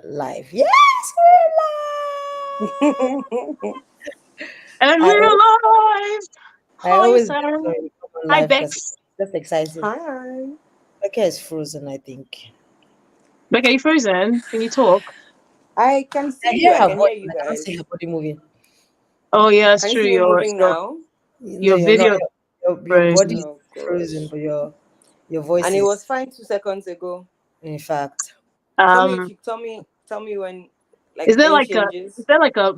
live. Yes, we're live. And I, we're alive. I How are you, always Sarah? enjoy coming Hi, live because Bex. it's just exciting. Hi. Okay, it's frozen, I think. Beck, are you frozen? Can you talk? I can I see you. hear I her can hear voice, you but I cannot guys. see her body moving. Oh yeah, it's Can you true. see me moving now? No, Your you're not. video Your body frozen. is Oh frozen, gosh. but your voice And it was is, fine 2 seconds ago. in fact. Tell me if Um, you tell me when is like there any like a changes.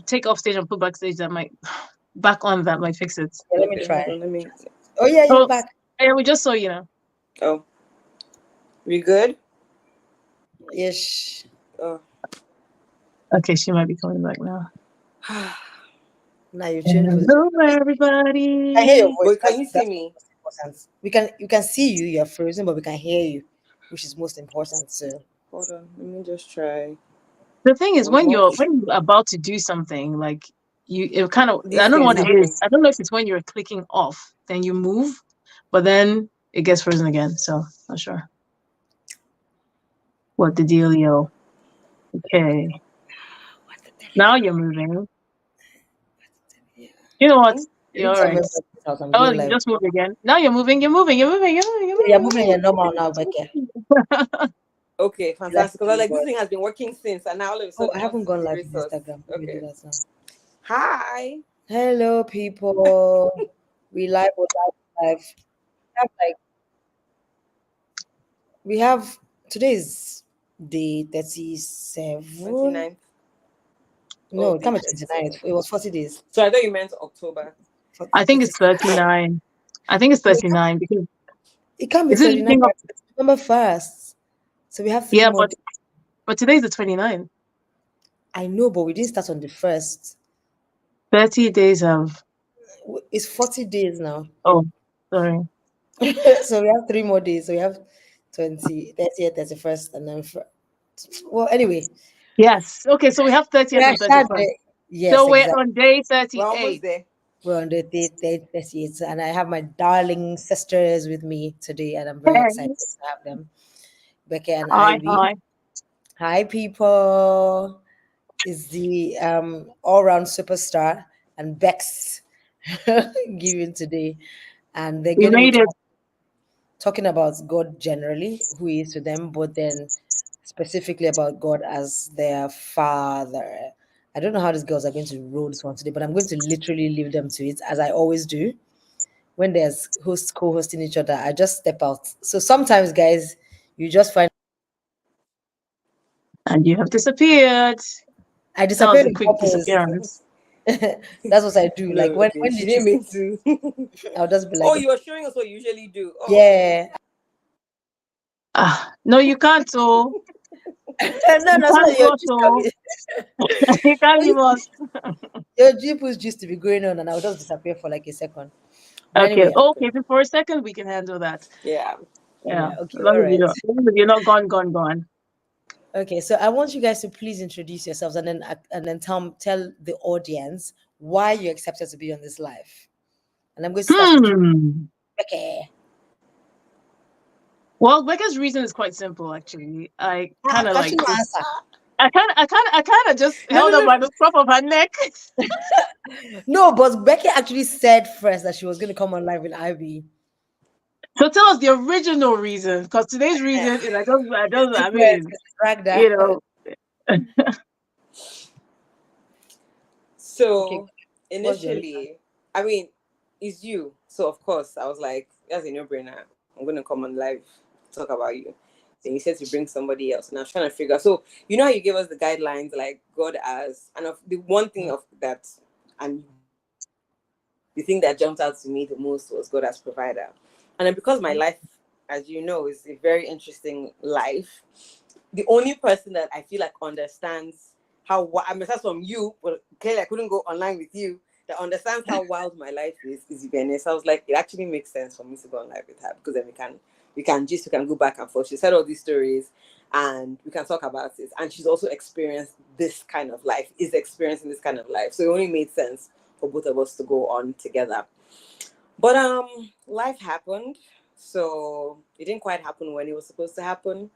take off stage and put backstage that might back on that might fix it? Yeah, let me Okay, try. hold on, let me Oh yeah, you're Oh back. yeah, we just saw you know. oh. We good? Yes. Oh. Okay, she might be coming back now. Now you've changed position. Hello, I hear your everybody. voice. But can you see That's me? what's important. You can see you. You're frozen, but we can hear you, which is most important. So Hold on, let me just try The thing is, one more. when you're about to do something, like it kind of I These don't know things what it happen. is. I don't know if it's when you're clicking off, then you move, but then it gets frozen again. So not sure what the dealio. Okay, now you're moving. You know what? Hmm? every You're all time right. I this house, I'm Oh, going you live. just moved again. Now you're moving. You're moving. You're moving. You're moving. You're moving your normal now, Becca. Okay, You like fantastic. Because I was to like, this voice. thing has been working since, and now all of a Oh, sudden I it wants haven't to gone live erase on us. Instagram. Let me do Okay. that now. Hi. Hello, people. We live or live. We have like we have today is day 37. 29th. No, Oh, it can't day be 29. 37. It was 40 days. So I thought you meant October. I think it's 36. 39. I think it's No, 39 because it can't be is it the 39. thing of It's November 1st. So we have 3 yeah, more days. but today's the 29. I know, but we didn't start on the 1st. 30 days of It's 40 days now. oh sorry. So we have 3 more days. So we have 20, 30th, 31st, and then well, anyway. Yes. Okay, so we have 30th Yeah, and 31st. yes, So we're exactly. on day We're almost 38. there. We're on the 30th, and I have my darling sisters with me today, and I'm very excited Yes. to have them. Becca and Hi, Ivy. hi. Hi, people. Is the all-round superstar and Bex giving today, and they're We going to be made it. talking about God generally, who He is to them, but then specifically about God as their Father. I don't know how these girls are going to roll this one today, but I'm going to literally leave them to it, as I always do. When there's hosts co-hosting each other, I just step out. So sometimes, guys, you just find And you have disappeared. I That was disappeared a on quick purpose. disappearance. That's what I do. No, Like okay. when She did you didn't mean see to. me? I'll just be Oh, like, you were showing us what you usually do. Oh, okay. yeah. No, you can't. So No, you no, so can't your go. gist So you can't leave us. your jeepers used to be going on, and I'll just disappear for like a second. But Okay. anyway, Okay. For a second, we can handle that. Yeah. Yeah. yeah, okay, As long all as right. you're not gone. Okay, so I want you guys to please introduce yourselves, and then tell the audience why you accepted to be on this live. And I'm going to start with you. Hmm. Okay. Well, Becca's reason is quite simple, actually. I kind of Can like she not just, answer? I kind of just No, held no, her no, by the scruff of her neck. no. But Becky actually said first that she was going to come on live with Ivy. So tell us the original reason, because today's reason is I Secret, mean, drag you that. know, Okay, So what's your reason? initially, I mean, it's you. So of course, I was like, that's a no-brainer. I'm gonna come on live, talk about you. Then you said to bring somebody else, and I was trying to figure. So you know how you gave us the guidelines, like God as, and of the one thing of that, and the thing that jumped out to me the most was God as provider. And then because my life, as you know, is a very interesting life, the only person that I feel like understands I mean, that's from you, but clearly I couldn't go online with you, that understands how wild my life is Ibiene. So I was like, it actually makes sense for me to go on live with her, because then we can go back and forth. She said all these stories and we can talk about it. And she's also experienced this kind of life, is experiencing this kind of life. So it only made sense for both of us to go on together. But life happened. So it didn't quite happen when it was supposed to happen.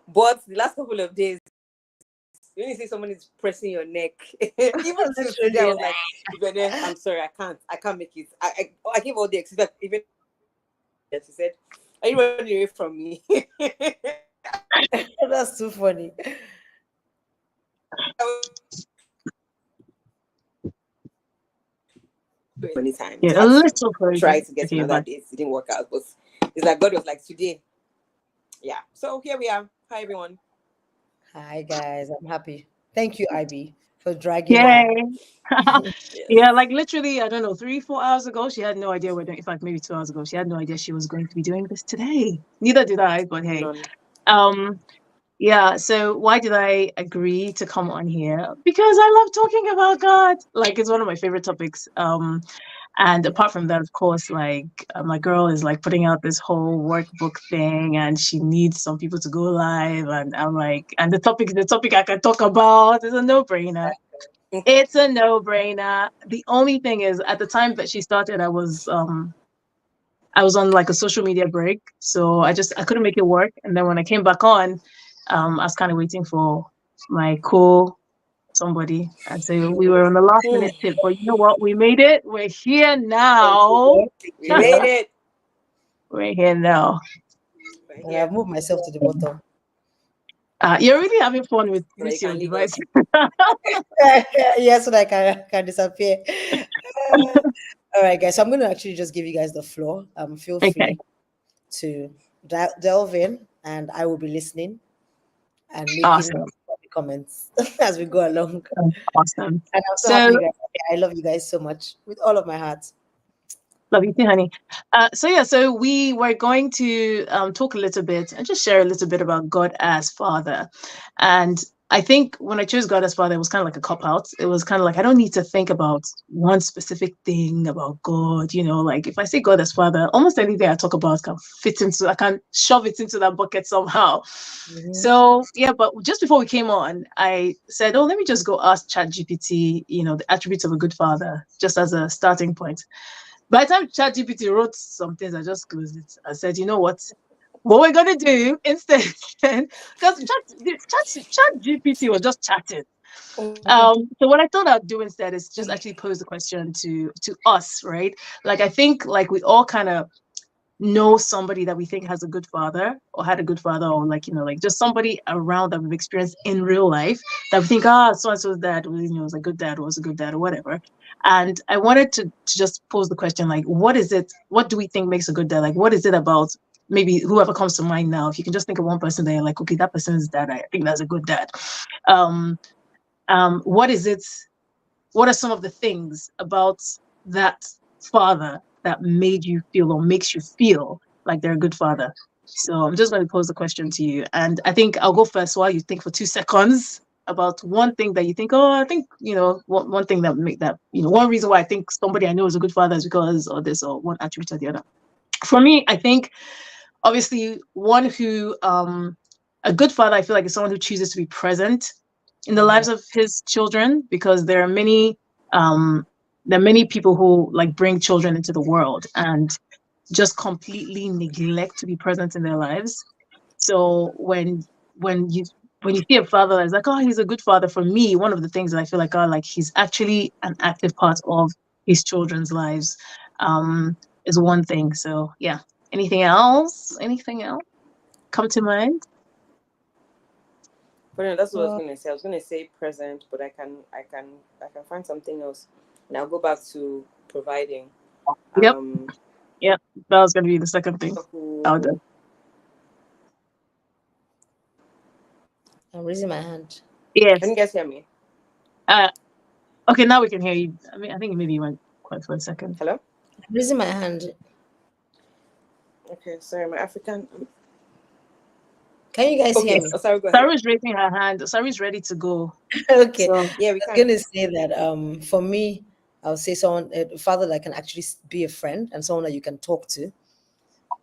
But the last couple of days, when you see someone is pressing your neck, even till today, I Literally. was like, Ibiene, I'm sorry, I can't make it. I gave all the excuses. Like, even she said, "Are you running away from me?" That's too funny. Many times. Yeah, I a had to little try crazy. to get Okay, in other but dates. It didn't work out, but it's like God was like, today, yeah. So here we are. Hi everyone. Hi guys, I'm happy. Thank you, IB, for dragging her. yay. Yeah, Yes. like literally, I don't know, 3, 4 hours ago, she had no idea we're doing. In fact, maybe 2 hours ago, she had no idea she was going to be doing this today. Neither did I, but hey. None. Um, yeah, so why did I agree to come on here? Because I love talking about God. Like it's one of my favorite topics. And apart from that, of course, like my girl is like putting out this whole workbook thing, and she needs some people to go live. And I'm like, and the topic I can talk about is a no-brainer. It's a no-brainer. The only thing is, at the time that she started, I was on like a social media break, so I couldn't make it work. And then when I came back on, I was kind of waiting for my cool somebody, and so we were on the last Hmm. minute tip. But you know what? We made it. We're here now. We made it. We're here now. Right And I've here. moved myself to the bottom. You're really having fun with So that you this your can leave device. us. Yes, so that I can disappear. All right, guys. So I'm going to actually just give you guys the floor. Feel Okay, free to delve in, and I will be listening and making awesome, comments as we go along. awesome. And I'm so happy So you guys are here. I love you guys so much with all of my heart. love you too, honey. So yeah, so we were going to talk a little bit and just share a little bit about God as Father. And I think when I chose God as Father, it was kind of like a cop out. It was kind of like I don't need to think about one specific thing about God. You know, like if I say God as Father, almost anything I talk about can fit into. I can shove it into that bucket somehow. Mhm. So yeah, but just before we came on, I said, "Oh, let me just go ask ChatGPT, the attributes of a good father, just as a starting point." By the time ChatGPT wrote some things, I just closed it. I said, you know what we're gonna do instead, because ChatGPT was just chatting. So what I thought I'd do instead is just actually pose the question to us, right? Like I think like we all kind of know somebody that we think has a good father or had a good father, or like like just somebody around that we've experienced in real life that we think, so and so's dad was was a good dad, was a good dad, or whatever. And I wanted to just pose the question, like, what do we think makes a good dad? Like, what is it about maybe whoever comes to mind now? If you can just think of one person that you're like, okay, that person is dad, I think that's a good dad. um what is it, what are some of the things about that father that made you feel or makes you feel like they're a good father? So I'm just going to pose the question to you. And I think I'll go first while you think for 2 seconds about one thing that you think, oh, I think, one thing that make that, one reason why I think somebody I know is a good father is because or this or one attribute or the other. For me, I think obviously one who a good father I feel like is someone who chooses to be present in the Mhm. lives of his children, because um there are many people who like bring children into the world and just completely neglect to be present in their lives. So when you when you see a father that's like, oh, he's a good father, for me, one of the things that I feel like, oh, like he's actually an active part of his children's lives, is one thing. So yeah. Anything else? Anything else come to mind? But no, that's what I was Well, gonna say. I was gonna say present, but I can find something else. And I'll go back to providing. Yep. Um Yep. That was gonna be the second thing. I'll who do. I'm raising my hand. can Yes. you guys hear me? Uh okay, now we can hear you. I mean, I think maybe you went quiet for a second. Hello? I'm raising my hand. Okay, sorry, my African. Can you guys hear Okay, me? oh sorry, go ahead. Saru's raising her hand. Saru's ready to go. Okay. So Yeah, we I was can. gonna say that for me, I would say someone a father that can actually be a friend and someone that you can talk to.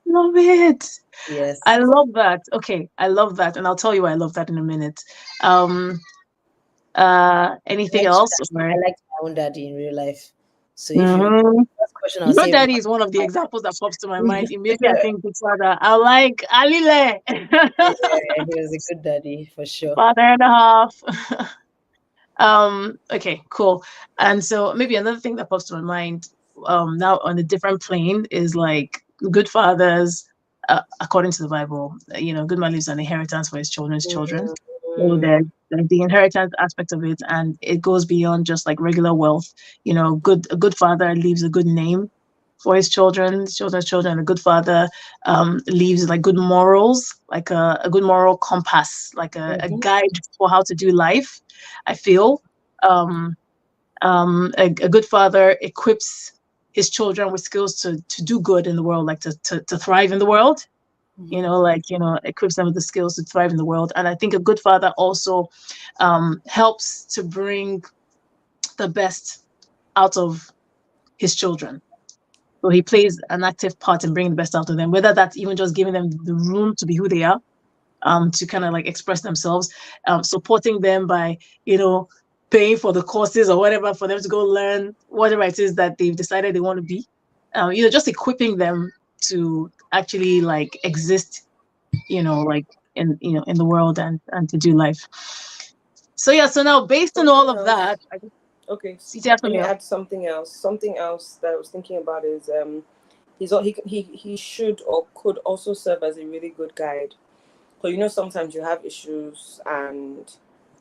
love it. I Yes. love that. Okay, I love that, and I'll tell you why I love that in a minute. Um, I anything like to, else? Or I like my own daddy in real life. So if you Mm-hmm. first question, I'll Your say daddy is one of the examples that pops to my mind. Immediately I think good father. I like Alile. yeah, he was a good daddy for sure. Father and a half. Okay, cool. And so maybe another thing that pops to my mind now on a different plane is like good fathers, according to the Bible, good man leaves an inheritance for his children's children. So Mm, there's the inheritance aspect of it, and it goes beyond just like regular wealth. A good father leaves a good name for his children's children. A good father leaves like good morals, like a good moral compass, like a mhm, guide for how to do life. I feel um, a good father equips his children with skills to do good in the world, like to thrive in the world. mhm. Equips them with the skills to thrive in the world. And I think a good father also helps to bring the best out of his children. So he plays an active part in bringing the best out of them, whether that's even just giving them the room to be who they are, to kind of like express themselves, supporting them by, paying for the courses or whatever for them to go learn whatever it is that they've decided they want to be. Just equipping them to actually like exist, like in the world and to do life. So yeah, so now based on all Something of that, else. Okay, you have let something me else. add something else. Something else that I was thinking about is he should or could also serve as a really good guide. So sometimes you have issues and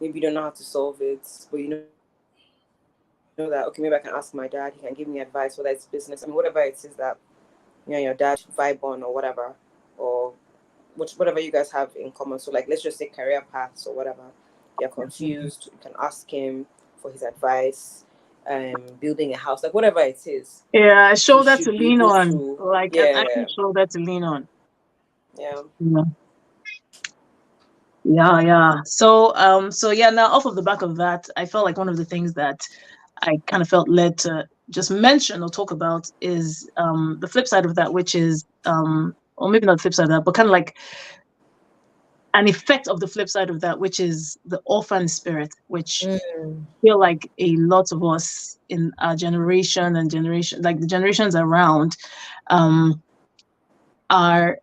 maybe you don't know how to solve it, but you know that okay, maybe I can ask my dad. He can give me advice, whether it's business. I mean, whatever it is that your dad vibe on or whatever, or whatever you guys have in common. So like, let's just say career paths or whatever. You're confused. You can ask him for his advice. Building a house, like whatever it is, Yeah, a he shoulder to should be lean able on, to. like an active Yeah, shoulder to lean on. yeah. Yeah. Yeah, yeah. So yeah, now off of the back of that, I felt like one of the things that I kind of felt led to just mention or talk about is the flip side of that, which is or maybe not the flip side of that, but kind of like an effect of the flip side of that, which is the orphan spirit, which Mm, feel like a lot of us in our like the generations around, um, are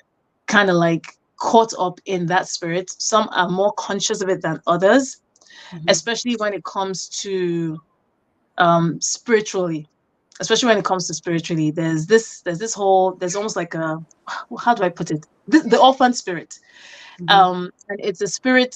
kind of like caught up in that spirit. Some are more conscious of it than others, mhm, especially when it comes to spiritually. Especially when it comes to spiritually, there's almost like a, how do I put it? The orphan spirit. mhm, And it's a spirit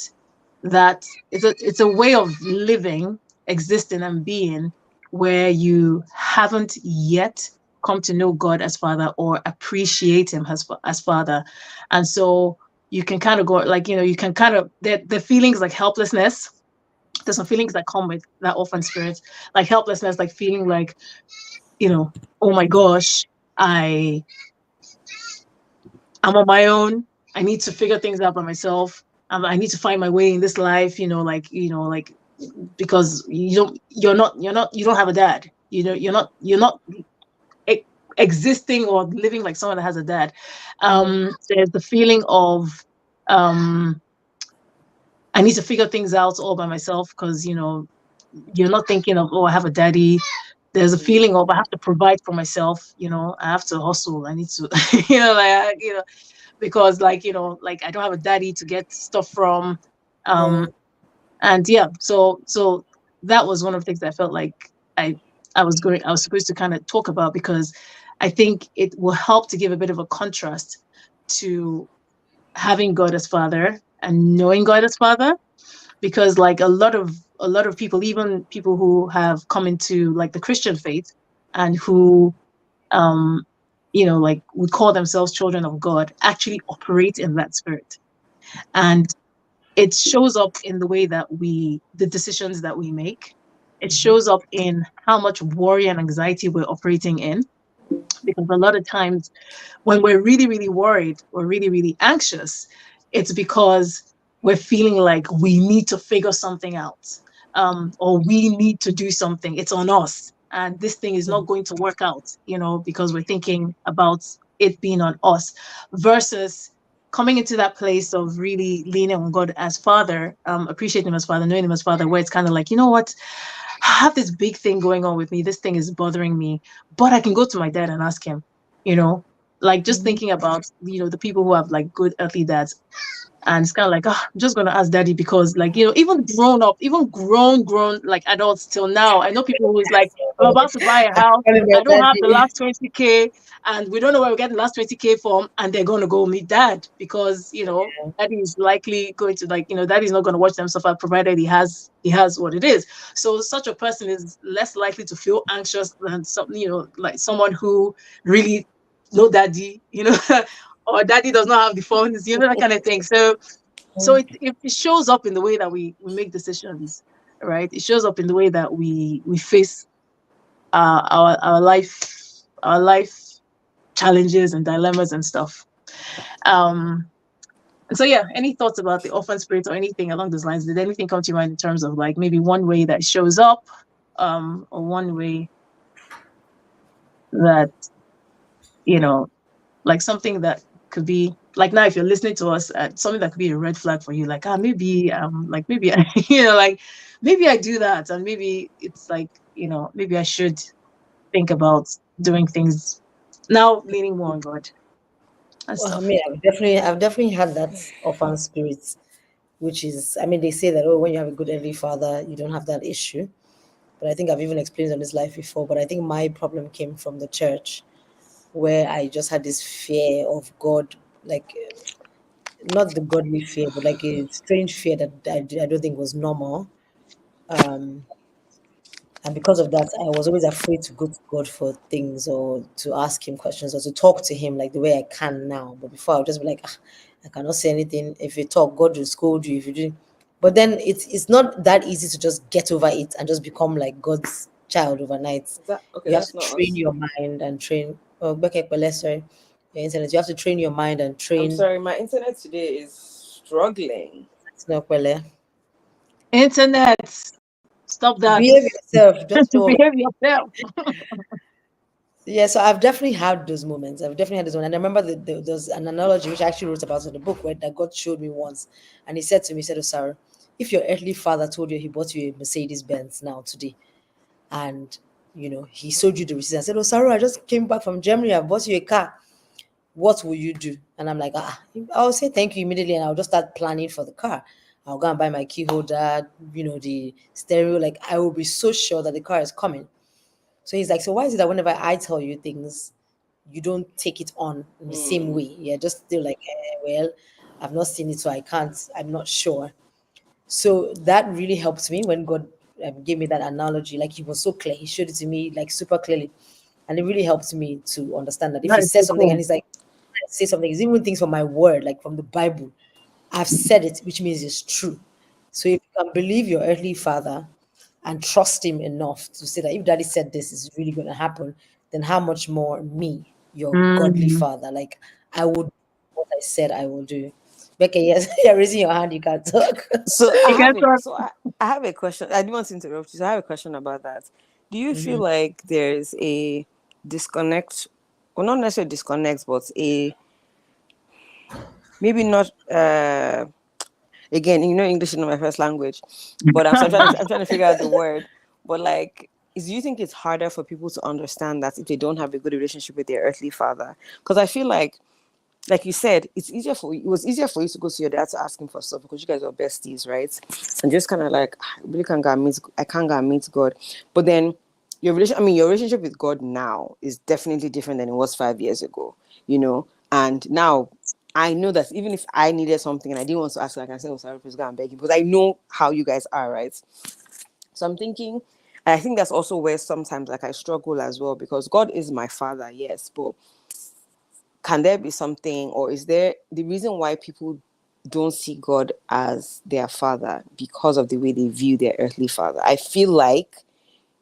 that it's a way of living, existing, and being where you haven't yet come to know God as Father or appreciate Him as Father, and so you can kind of go like you can kind of the feelings like helplessness. There's some feelings that come with that orphan spirit, like helplessness, like feeling like oh my gosh, I I'm on my own. I need to figure things out by myself. I need to find my way in this life, like because you don't have a dad. You're not e- existing or living like someone that has a dad. mhm, There's the feeling of um, I need to figure things out all by myself because you're not thinking of I have a daddy. There's a Mm, feeling of I have to provide for myself. I have to hustle. I need to, because like I don't have a daddy to get stuff from. yeah. Um, and yeah, so that was one of the things that I felt like I I was supposed to kind of talk about because I think it will help to give a bit of a contrast to having God as Father and knowing God as Father, because like a lot of people, even people who have come into like the Christian faith and who um like would call themselves children of God, actually operate in that spirit. And it shows up in the way that the decisions that we make. It Mhm, shows up in how much worry and anxiety we're operating in. Because a lot of times when we're really, really worried or really, really anxious, it's because we're feeling like we need to figure something out, or we need to do something. It's on us. And this thing is not mhm, going to work out, because we're thinking about it being on us versus coming into that place of really leaning on God as Father, appreciating Him as Father, knowing Him as Father, where it's kind of like, you know what? have this big thing going on with me. This thing is bothering me, but I can go to my dad and ask him, you know, like just thinking about, you know, the people who have like good earthly dads. And it's kind of like, I'm just gonna ask daddy because, like, you know, even grown up, even grown like adults till now, I know people who's like, I'm about to buy a house, I don't have the last 20K, and we don't know where we're getting the last 20K from, and they're gonna go meet dad because, you know, daddy is likely going to, like, you know, daddy's not gonna watch them suffer provided he has what it is. So such a person is less likely to feel anxious than something, you know, like someone who really no daddy, you know, or daddy does not have the funds, you know, that kind of thing. So it shows up in the way that we make decisions, right? It shows up in the way that we face our life challenges and dilemmas and stuff. So yeah, any thoughts about the orphan spirit or anything along those lines? Did anything come to your mind in terms of like maybe one way that it shows up, or one way that, you know, like something that could be like, now if you're listening to us, something that could be a red flag for you, like maybe like maybe I, you know, like maybe I do that, and maybe it's like, you know, maybe I should think about doing things now, leaning more on God and Well, I stuff. mean, I've definitely had that orphan spirit, which is, I mean, they say that, oh, when you have a good earthly father, you don't have that issue. But I think I've even explained on this life before. But I think my problem came from the church, where I just had this fear of God, like not the godly fear, but like a strange fear that I don't think was normal. Um, and because of that, I was always afraid to go to God for things or to ask Him questions or to talk to Him like the way I can now. But before, I would just be like, I cannot say anything. If you talk, God will scold you. If you do, but then it's not that easy to just get over it and just become like God's child overnight. Is that okay? You have That's to not train us. your mind and train. Oh, Gbeke Pele, sorry, your internet. You have to train your mind and I'm train. sorry, my internet today is struggling. It's not Pele. Internet, stop that. Behave yourself. Just don't. Behave yourself. Yeah, so I've definitely had those moments. I've definitely had those moments. And I remember there's an analogy which I actually wrote about in the book where that God showed me once. And he said to me, he said, oh, Sarah, if your earthly father told you he bought you a Mercedes Benz now today, and he showed you the receipt and said, oh, Sarah, I just came back from Germany, I bought you a car. What will you do? And I'm like, I'll say thank you immediately and I'll just start planning for the car. I'll go and buy my key holder, the stereo. Like I will be so sure that the car is coming. So he's like, so why is it that whenever I tell you things, you don't take it on in the same way? You're just still like, well, I've not seen it, so I'm not sure. So that really helps me when God gave me that analogy. Like he was so clear, he showed it to me like super clearly, and it really helped me to understand that if That he is says so something and cool. he's like, say something, it's even things from my word, like from the Bible. I've said it, which means it's true. So if you can believe your earthly father and trust him enough to say that if daddy said this is really going to happen, then how much more me, your godly Mm. father? Like I would do what I said I will do. Becca, yes, you're raising your hand, you can't talk. So You can talk. I have a question. I didn't want to interrupt you. So I have a question about that. Do you feel Mhm. like there's a disconnect, well, not necessarily disconnect, but a maybe not again, English is not my first language, but I'm trying to figure out the word. But like, do you think it's harder for people to understand that if they don't have a good relationship with their earthly father? Because I feel like you said, it was easier for you to go to your dad to ask him for stuff because you guys were besties, right? And just kind of like, I really can't go and meet, I can't go and meet God. But then your relationship with God now is definitely different than it was 5 years ago, and now I know that even if I needed something and I didn't want to ask, like I said, oh, sorry, please go and beg him, because I know how you guys are, right? So I'm thinking, and I think that's also where sometimes like I struggle as well, because God is my father, yes, but can there be something, or is there the reason why people don't see God as their father because of the way they view their earthly father? I feel like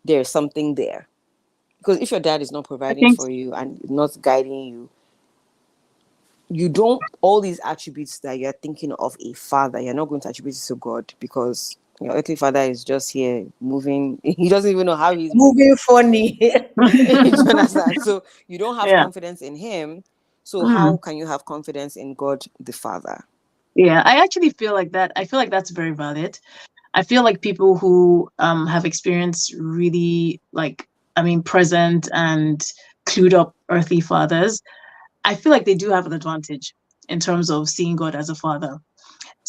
there's something there, because if your dad is not I providing think for you and not guiding you, you don't, all these attributes that you're thinking of a father, you're not going to attribute it to God, because your earthly father is just here moving. He doesn't even know how he's moving. Moving funny. You understand? So you don't have yeah. confidence in him. So how Mm. can you have confidence in God the Father? Yeah, I actually feel like that. I feel like that's very valid. I feel like people who have experienced really present and clued up earthly fathers, I feel like they do have an advantage in terms of seeing God as a father.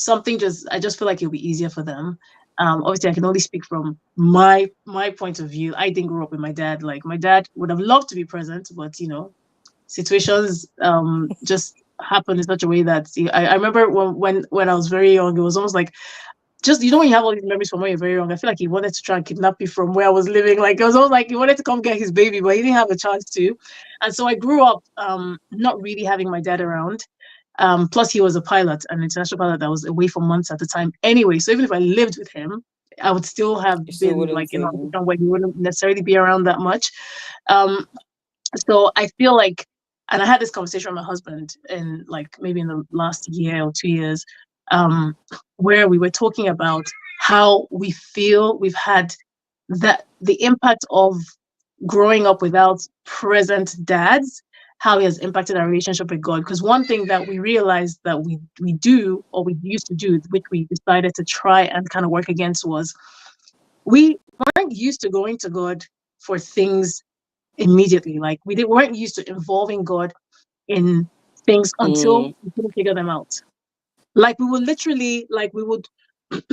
I just feel like it'll be easier for them. Obviously, I can only speak from my point of view. I didn't grow up with my dad. Like, my dad would have loved to be present, but situations just happen in such a way that I remember when I was very young, it was almost like, just, when you have all these memories from when you're very young, I feel like he wanted to try and kidnap me from where I was living. Like, it was almost like he wanted to come get his baby, but he didn't have a chance to. And so I grew up not really having my dad around. Plus, he was a pilot, an international pilot that was away for months at the time. Anyway, so even if I lived with him, I would still have You still been wouldn't like in see a him. position where he wouldn't necessarily be around that much. Um, so I feel like, and I had this conversation with my husband in like maybe in the last year or 2 years, um, where we were talking about how we feel we've had that the impact of growing up without present dads, how it has impacted our relationship with God. Because one thing that we realized that we do, or we used to do, which we decided to try and kind of work against, was we weren't used to going to God for things immediately. Like, we weren't used to involving God in things until we couldn't figure them out. Like, we would literally, like, we would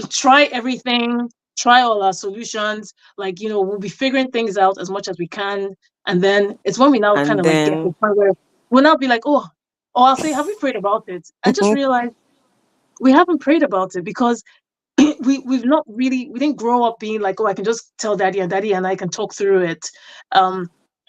try everything, try all our solutions. Like, we'll be figuring things out as much as we can. And then it's when we now kind And of like get to the then point where we'll now be like, oh, or I'll say, have we prayed about it? And just realize we haven't prayed about it, because we didn't grow up being like, oh, I can just tell daddy, and daddy and I can talk through it.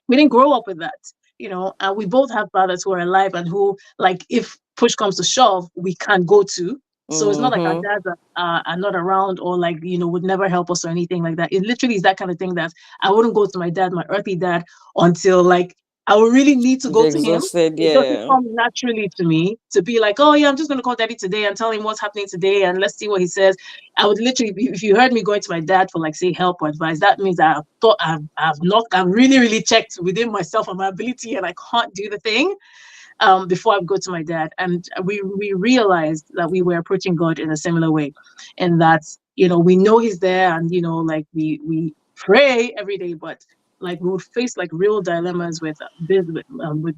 We didn't grow up with that, and we both have fathers who are alive and who, like, if push comes to shove, we can go to. So it's not like our dads are not around, or like, would never help us or anything like that. It literally is that kind of thing that I wouldn't go to my dad, my earthly dad, until like I would really need to the go to him. exhausted, It doesn't yeah. come naturally to me to be like, oh yeah, I'm just going to call daddy today and tell him what's happening today and let's see what he says. I would literally, if you heard me going to my dad for like, say, help or advice, that means I've really, really checked within myself and my ability, and I can't do the thing before I go to my dad. And we realized that we were approaching God in a similar way, and that, we know he's there, and, like, we pray every day, but like, we would face like real dilemmas with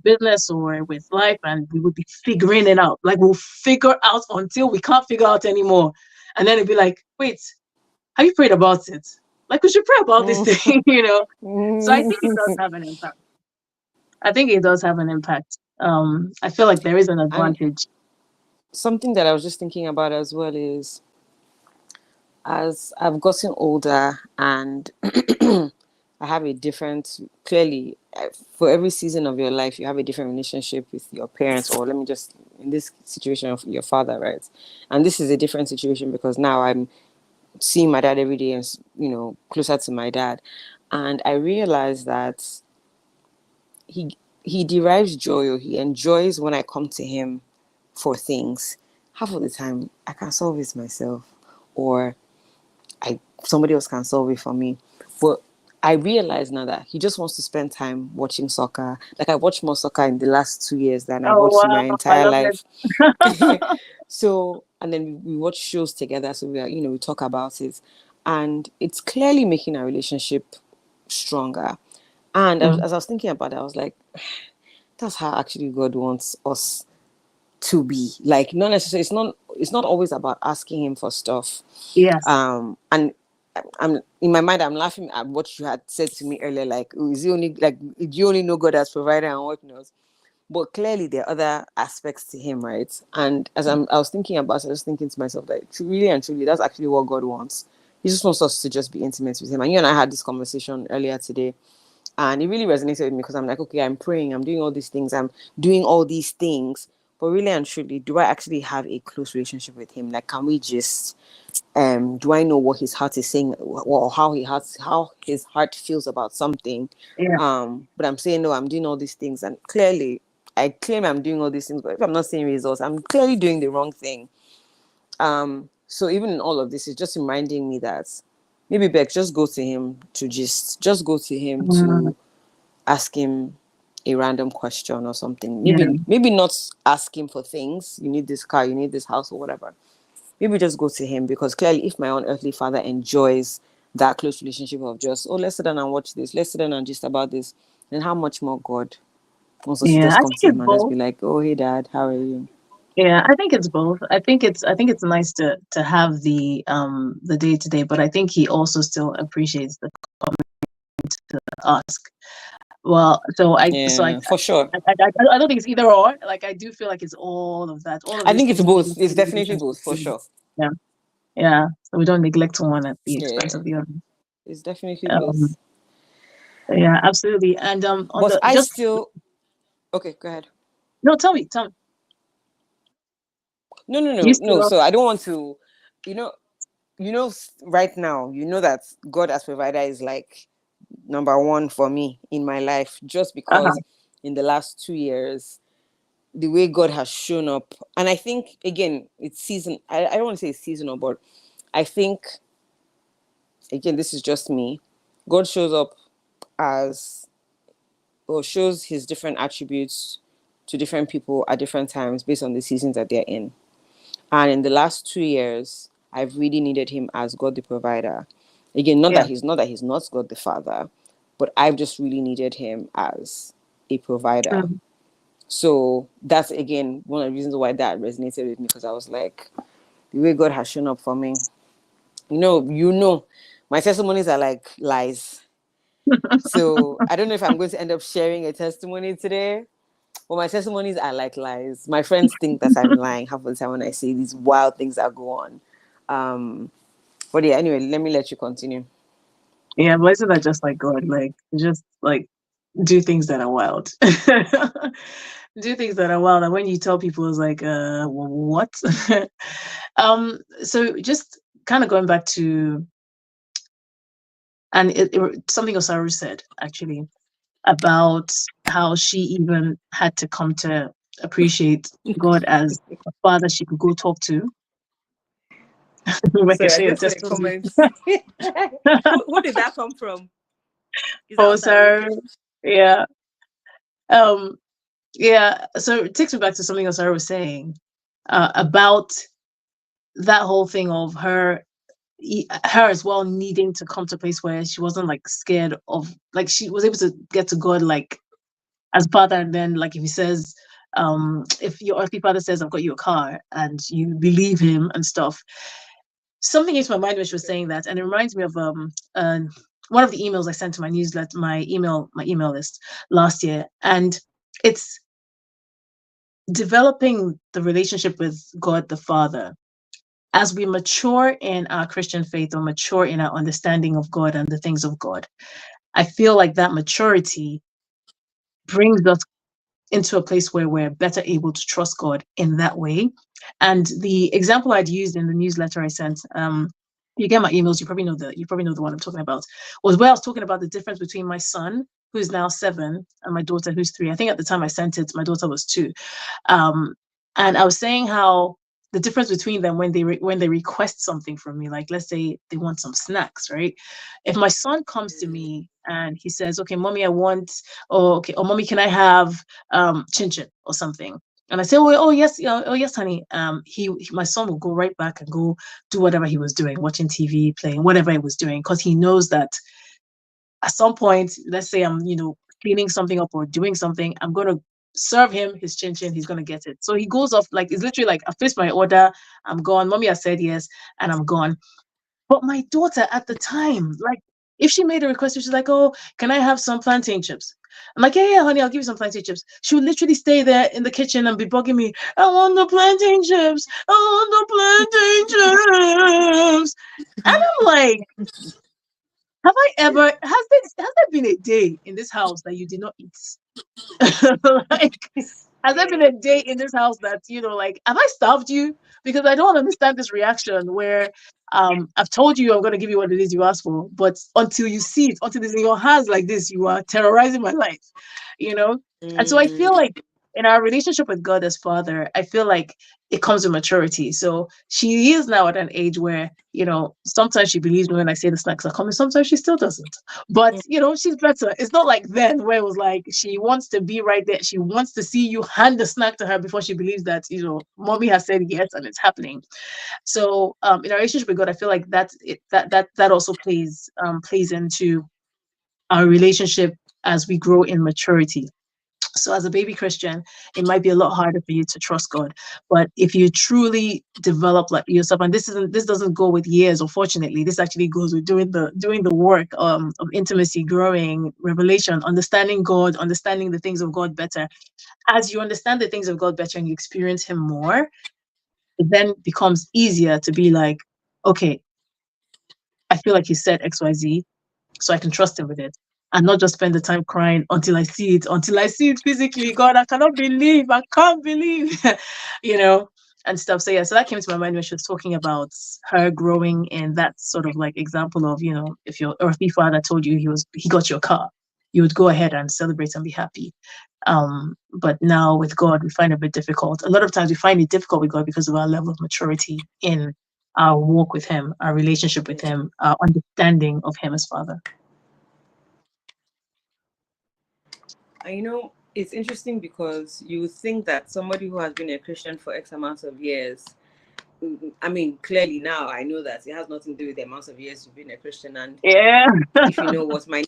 business or with life, and we would be figuring it out. Like, we'll figure out until we can't figure out anymore, and then it'd be like, wait, have you prayed about it? Like, we should pray about this thing, So I think it does have an impact. I think it does have an impact. I feel like there is an And advantage. something that I was just thinking about as well is, as I've gotten older and I have a different, clearly, for every season of your life, you have a different relationship with your parents, or let me just, in this situation, of your father, right? And this is a different situation because now I'm seeing my dad every day and, closer to my dad. And I realized that he derives joy, or he enjoys when I come to him for things. Half of the time, I can solve it myself, or somebody else can solve it for me. But I realize now that he just wants to spend time watching soccer. Like, I watched more soccer in the last 2 years than I've Oh watched in my wow, I entire love it. life. So, and then we watch shows together. So we talk about it, and it's clearly making our relationship stronger. And Mm, as I was thinking about it, I was like, that's how actually God wants us to be. Like, not necessarily, it's not always about asking him for stuff. yes. And I'm in my mind, I'm laughing at what you had said to me earlier, like, oh, is he only, like, do you only know God as provider and whatnot? But clearly there are other aspects to him, right? And as I was thinking about it, I was thinking to myself, like, really and truly, that's actually what God wants. He just wants us to just be intimate with him. And you and I had this conversation earlier today, and it really resonated with me, because I'm like, okay, I'm praying, I'm doing all these things, I'm doing all these things, but really and truly, do I actually have a close relationship with him? Like, can we just do I know what his heart is saying, or how his heart feels about something? Yeah. But I'm saying, no, I'm doing all these things, and clearly I claim I'm doing all these things, but if I'm not seeing results, I'm clearly doing the wrong thing. So even in all of this, it's just reminding me that maybe Beck, just go to him to just go to him Mm, to ask him a random question or something. yeah. Maybe not ask him for things. You need this car, you need this house, or whatever. maybe just go to him, because clearly if my own earthly father enjoys that close relationship of just, oh, let's sit down and watch this, let's sit down and just about this, then how much more God wants us to Yeah, just I come think to it's him and just both. be like, oh, hey dad, how are you? Yeah, I think it's both. I think it's nice to have the day to day, but I think he also still appreciates the ask. Well, so I so Yeah, for sure. I don't think it's either or. Like I do feel like it's all of that. All of I these think it's things feed both. into It's the definitely relationship. both, for sure. Yeah, yeah. So we don't neglect one at the expense Yeah, of the other. it's definitely Um, both. yeah, absolutely. And on But the I just still, okay, go ahead. no, tell me. No, no, You no, no. still So I don't want to, you know, right now, that God as provider is like number one for me in my life, just uh-huh. because in the last 2 years, the way God has shown up, and I think again, it's season. I don't want to say it's seasonal, but I think again, this is just me. God shows up as, or shows his different attributes to different people at different times based on the seasons that they're in. And in the last 2 years, I've really needed him as God the provider. Again, Yeah. not that he's not God the Father, but I've just really needed him as a provider. True. So that's again one of the reasons why that resonated with me, because I was like, the way God has shown up for me. My testimonies are like lies. So I don't know if I'm going to end up sharing a testimony today. Well, my testimonies are like lies. My friends think that I'm lying half of the time when I say these wild things that go on. Um, but yeah, anyway, let me let you continue. Yeah, but isn't that just like God? Like just like do things that are wild. Do things that are wild. And when you tell people it's like, what? So just kind of going back to and something Osaru said actually about how she even had to come to appreciate God as a father she could go talk to. Rebecca, Sorry, I share your just saw a testimony. comment. Who did that come from? Is that Oh, Osaru? sir. Yeah. Um, yeah. So it takes me back to something else I was saying about that whole thing of her as well needing to come to a place where she wasn't like scared of, like she was able to get to God like as father, and then like if he says, if your earthly father says I've got you a car and you believe him and stuff, something came to my mind when she was saying that, and it reminds me of one of the emails I sent to my newsletter, my email list last year, and it's developing the relationship with God the Father. As we mature in our Christian faith or mature in our understanding of God and the things of God, I feel like that maturity brings us into a place where we're better able to trust God in that way. And the example I'd used in the newsletter I sent, you get my emails, you probably know the one I'm talking about, was where I was talking about the difference between my son, who's now 7, and my daughter, who's 3. I think at the time I sent it, my daughter was 2. Um, and I was saying how the difference between them when they request something from me, like let's say they want some snacks, right? If my son comes to me and he says, "Okay, mommy, I want," or "Okay, or mommy, can I have chin chin or something?" And I say, "Oh yes, oh yes, honey." My son will go right back and go do whatever he was doing, watching TV, playing, whatever he was doing, because he knows that at some point, let's say I'm, cleaning something up or doing something, I'm going to serve him his chin chin, he's going to get it. So he goes off, like, it's literally like, I placed my order, I'm gone. Mommy has said yes, and I'm gone. But my daughter at the time, like, if she made a request, she's like, "Oh, can I have some plantain chips?" I'm like, "Yeah, yeah, honey, I'll give you some plantain chips." She would literally stay there in the kitchen and be bugging me. "I want the plantain chips. I want the plantain chips." And I'm like, have I ever, has there been a day in this house that you did not eat? Like, has there been a day in this house that, like, have I starved you? Because I don't understand this reaction where I've told you I'm going to give you what it is you asked for, but until you see it, until it's in your hands like this, you are terrorizing my life, you know? And so I feel Mm, like in our relationship with God as Father, I feel like it comes with maturity. So she is now at an age where, sometimes she believes me when I say the snacks are coming, sometimes she still doesn't. But, she's better. It's not like then where it was like she wants to be right there. She wants to see you hand the snack to her before she believes that, mommy has said yes and it's happening. So in our relationship with God, I feel like that also plays into our relationship as we grow in maturity. So as a baby Christian, it might be a lot harder for you to trust God. But if you truly develop like yourself, and this doesn't go with years, unfortunately, this actually goes with doing the work of intimacy, growing, revelation, understanding God, understanding the things of God better. As you understand the things of God better and you experience Him more, it then becomes easier to be like, okay, I feel like He said XYZ, so I can trust Him with it. And not just spend the time crying until I see it physically. God, I cannot believe, I can't believe, you know, and stuff. So yeah, so that came to my mind when she was talking about her growing in that sort of like example of, if your earthly father told you he got your car, you would go ahead and celebrate and be happy. But now with God, we find it a bit difficult. A lot of times we find it difficult with God because of our level of maturity in our walk with Him, our relationship with Him, our understanding of Him as Father. And it's interesting because you would think that somebody who has been a Christian for X amount of years, I mean, clearly now I know that it has nothing to do with the amount of years you've been a Christian. And yeah, if you know what my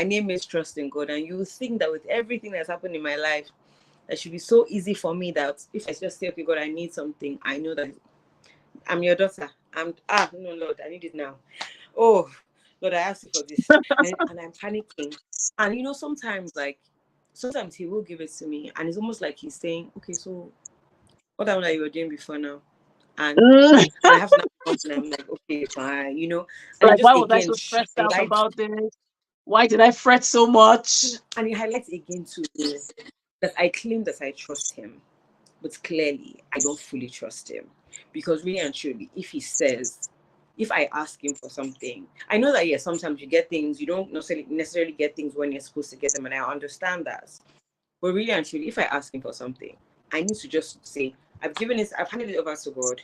name is Trust in God, and you would think that with everything that's happened in my life, it should be so easy for me that if I just say, okay, God, I need something, I know that I'm your daughter. No, Lord, I need it now. Oh, Lord, I asked you for this, and I'm panicking. And sometimes He will give it to me, and it's almost like He's saying, okay, so what happened that you were doing before now? And I have to now come and I'm like, okay, fine, and it like, just why was I again so stressed out highlights, about this? Why did I fret so much? and it highlights again too that I claim that I trust Him, but clearly I don't fully trust Him, because really and truly, if I ask Him for something, I know that yes, sometimes you get things, you don't necessarily get things when you're supposed to get them, and I understand that. But really and truly, if I ask Him for something, I need to just say, I've handed it over to God,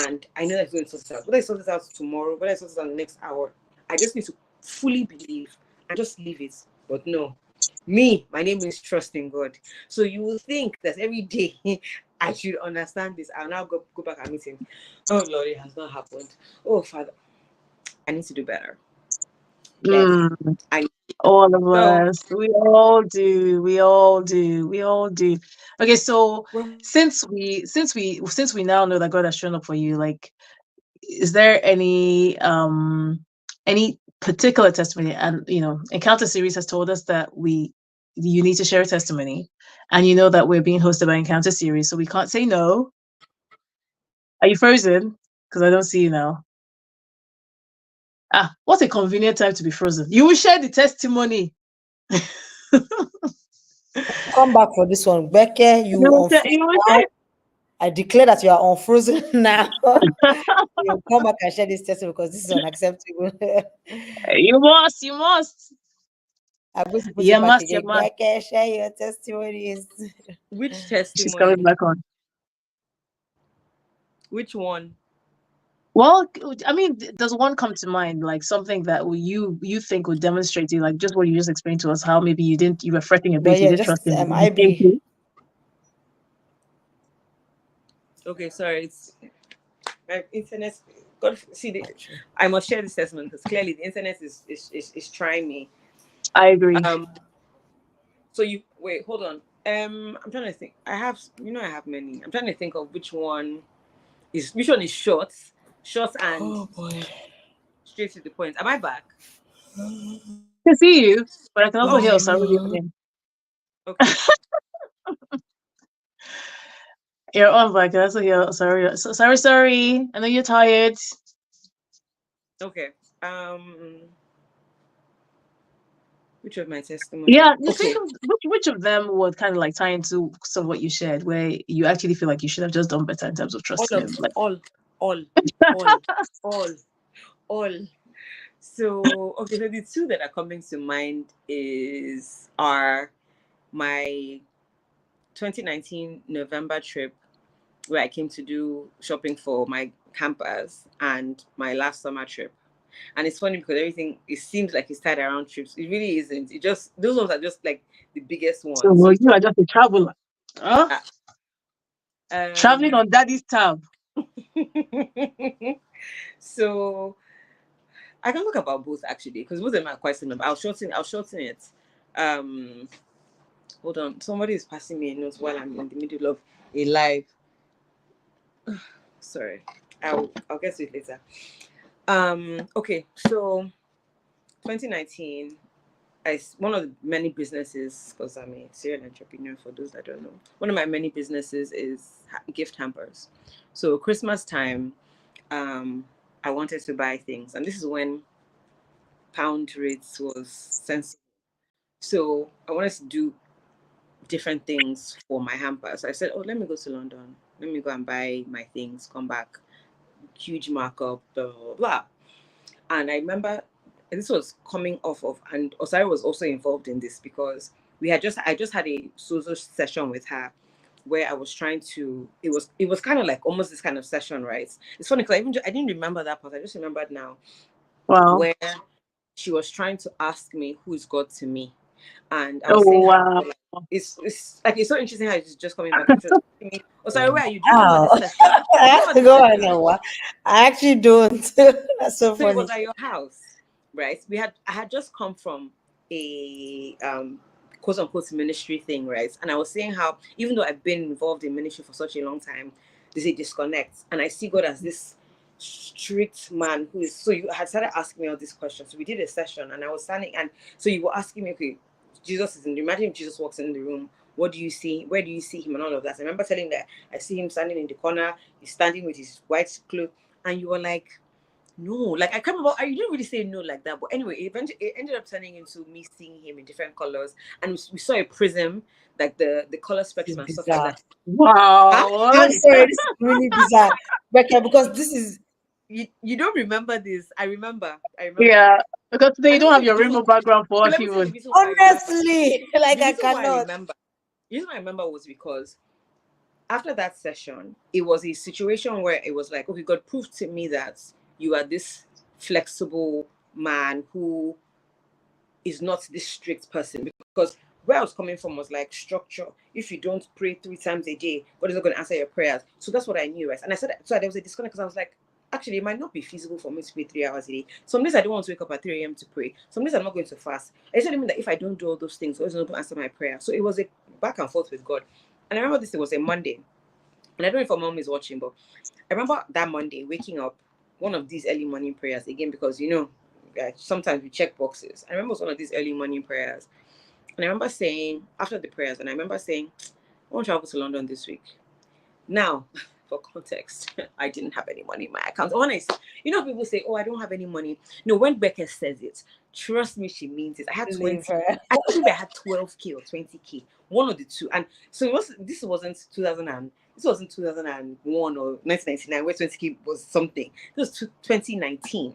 and I know that He's going to sort it out. Whether He sorts it out tomorrow, whether He sorts it out the next hour, I just need to fully believe and just leave it. But no, my name is Trust in God. So you will think that every day I should understand this. I'll now go back and meet Him. Oh Lord, it has not happened. Oh Father, I need to do better. Clearly, I All of so us. We all do. We all do. We all do. Okay, so well, since we now know that God has shown up for you, like, is there any particular testimony? And Encounter Series has told us that you need to share a testimony, and you know that we're being hosted by Encounter Series, so we can't say no. Are you frozen? Because I don't see you now. What a convenient time to be frozen. You will share the testimony. Come back for this one. Gbeke, you You will share, unfrozen you will now. share. I declare that you are unfrozen now. You come back and share this testimony because this is unacceptable. You must, you must. I'm going to put You it back must, you again. must. Gbeke, share your testimonies. which She's coming testimony? back on. Which one? Well, I mean, does one come to mind, like something that you think would demonstrate to you, like just what you just explained to us, how maybe you were fretting a Well, bit, you yeah, didn't trust just him, but then he came IB. through. Okay, sorry, it's my internet. God, see, I must share this testimony because clearly the internet is trying me. I agree. So you wait, hold on. I'm trying to think. I have many. I'm trying to think of which one is short and Oh boy. straight to the point. Am I back? I can see you, but I can also Oh hear my Osaro god. yawning. Okay. You're on, but I can also hear Osaro. So, sorry. I know you're tired. Okay. Which of my testimony? Yeah, you think Okay. of which of them would kind of like tie into some of what you shared, where you actually feel like you should have just done better in terms of All trusting of him. Like, all, all, all, all, all. So okay, so the two that are coming to mind are my 2019 November trip where I came to do shopping for my campers, and my last summer trip. And it's funny because everything, it seems like it's tied around trips. It really isn't. It just, those ones are just like the biggest So ones. So it's you are just a traveler. Huh? uh, Traveling um on daddy's tab. so I can talk about both actually, because both of them are quite similar. But I'll shorten it. Um Hold on. Somebody is passing me a note while I'm in the middle of a live. Sorry. I'll get to it later. Okay, so 2019, one of the many businesses, because I'm a serial entrepreneur for those that don't know. One of my many businesses is gift hampers. So Christmas time, I wanted to buy things, and this is when pound rates was sensible. So I wanted to do different things for my hamper. So I said, oh, let me go to London. Let me go and buy my things, come back, huge markup, blah, blah, blah, blah. And I remember this was coming off of, and Osari was also involved in this because I just had a social session with her where I was trying to, it was kind of like almost this kind of session, right? It's funny because I didn't remember that part. I just remembered now Wow. where she was trying to ask me who is God to me. And I was Oh saying how wow. like, it's like it's so interesting how it's just coming back. And she was asking me, oh sorry, where are you? Do you remember Wow. this session? I Do you have remember to this go on session? and what? I actually don't. That's so So it was funny. at your house, right? I had just come from a quote unquote ministry thing, right? And I was saying how even though I've been involved in ministry for such a long time, there's a disconnect. And I see God as this strict man who is, so you had started asking me all these questions. So we did a session and I was standing, and so you were asking me, okay, Jesus is in the, imagine if Jesus walks in the room, what do you see? Where do you see him and all of that? I remember telling that I see him standing in the corner, he's standing with his white cloak, and you were like, no, like I can't remember. I didn't really say no like that, but anyway, it ended up turning into me seeing him in different colors, and we saw a prism, like the color This spectrum is and stuff like bizarre. that. Huh? Wow. I'm sorry, this is really bizarre. Becca, because this is You don't remember this? I remember. I remember. Yeah. Because today you And let don't me have tell you your the reason. rainbow background for Okay, us let me tell you the even. reason why I remember. honestly like The I reason why I cannot. remember. The reason why I remember was because after that session, it was a situation where it was like, okay, God proved to me that you are this flexible man who is not this strict person, because where I was coming from was like structure. If you don't pray 3 times a day, God is not going to answer your prayers. So that's what I knew, right? And I said, so there was a disconnect because I was like, actually, it might not be feasible for me to pray 3 hours a day. Some days I don't want to wake up at 3 a.m. to pray. Some days I'm not going to fast. I said, I mean that if I don't do all those things, God is not going to answer my prayer. So it was a back and forth with God. And I remember this, it was a Monday. And I don't know if my mom is watching, but I remember that Monday waking up, one of these early morning prayers again, because sometimes we check boxes. I remember it was one of these early morning prayers. And I remember saying, after the prayers, and I remember saying, I want to travel to London this week. Now, for context, I didn't have any money in my account. When people say, oh, I don't have any money. No, when Becca says it, trust me, she means it. I had Leave 20. her. I think I had 12K or 20K, one of the two. And so this wasn't 2001 or 1999 where 20K was something. This was 2019.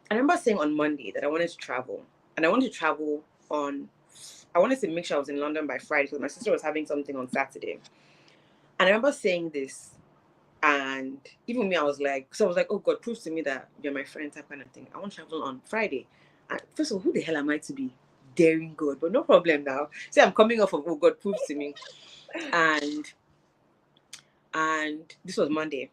I remember saying on Monday that I wanted to travel. And I wanted to travel I wanted to make sure I was in London by Friday because my sister was having something on Saturday. And I remember saying this, and even me, I was like, oh God, prove to me that you're my friend, type kind of thing. I want to travel on Friday. And first of all, who the hell am I to be daring God? But no problem now. See, I'm coming off of, oh God, prove to me. And this was Monday.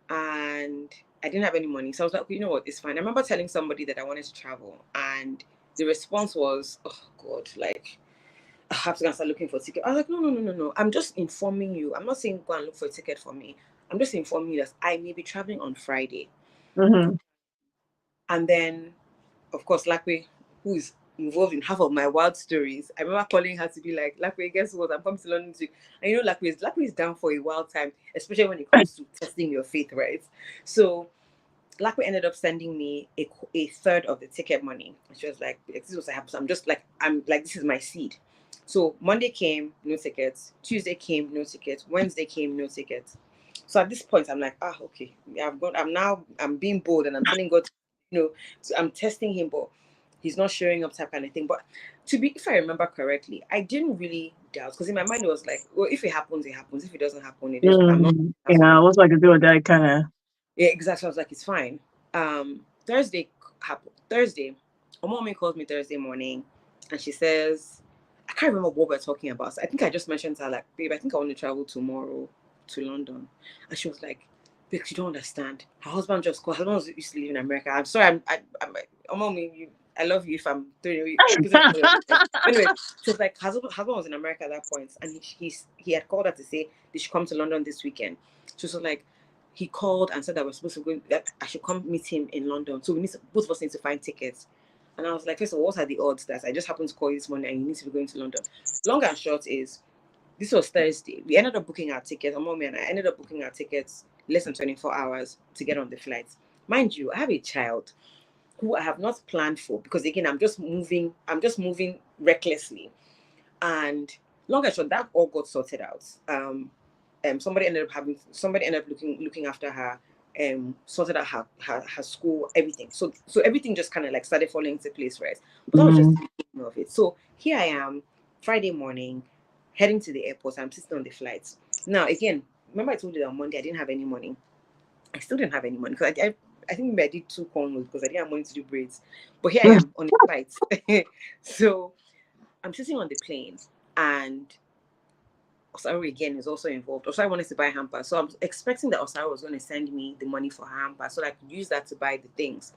And I didn't have any money. So I was like, okay, you know what, it's fine. I remember telling somebody that I wanted to travel, and the response was, oh God, like I have to go and start looking for a ticket. I was like, no, no, no, no, no. I'm just informing you. I'm not saying go and look for a ticket for me. I'm just informing you that I may be traveling on Friday. Mm-hmm. And then, of course, Lakwe, who is involved in half of my wild stories, I remember calling her to be like, Lakwe, guess what? I'm coming to London too. And Lakwe is down for a wild time, especially when it comes to testing your faith, right? So Lakwe ended up sending me a third of the ticket money. She was like, this is what I have. So I'm like, this is my seed. So Monday came, no tickets. Tuesday came, no tickets. Wednesday came, no tickets. So at this point, I'm like, okay, I'm being bold and I'm telling God, I'm testing him. But he's not showing up type kind of thing. But if I remember correctly, I didn't really doubt, because in my mind it was like, well, if it happens, it happens. If it doesn't happen, it is. I'm not. Yeah, it was like a do or die kind of. Yeah, exactly. I was like, it's fine. Thursday happened. Thursday, a mommy calls me Thursday morning, and she says, I can't remember what we're talking about. So I think I just mentioned to her, like, babe, I think I want to travel tomorrow to London. And she was like, babe, you don't understand. Her husband just called. Her husband used to live in America. I'm sorry. Mommy, I love you if I'm doing you. Anyway, she was like, her husband was in America at that point, and he had called her to say they should come to London this weekend. She was like, he called and said that we're supposed to go, that I should come meet him in London. So both of us need to find tickets. And I was like, first of all, what are the odds that I just happened to call you this morning and you need to be going to London? Long and short is, this was Thursday. We ended up booking our tickets. Mommy and I ended up booking our tickets less than 24 hours to get on the flight. Mind you, I have a child who I have not planned for, because again, I'm just moving recklessly. And long and short, that all got sorted out. Somebody ended up looking after her, sorted out her school, everything. So everything just kind of like started falling into place, right? But I was just thinking of it. So here I am, Friday morning, heading to the airport. I'm sitting on the flight. Now again, remember I told you that on Monday I didn't have any money. I still didn't have any money, because I think maybe I did 2 cornrows because I didn't have money to do braids. But here I am on the flight. So I'm sitting on the plane, and Osaru again is also involved. Osaru wanted to buy hamper, so I'm expecting that Osaru was going to send me the money for her hamper so that I could use that to buy the things.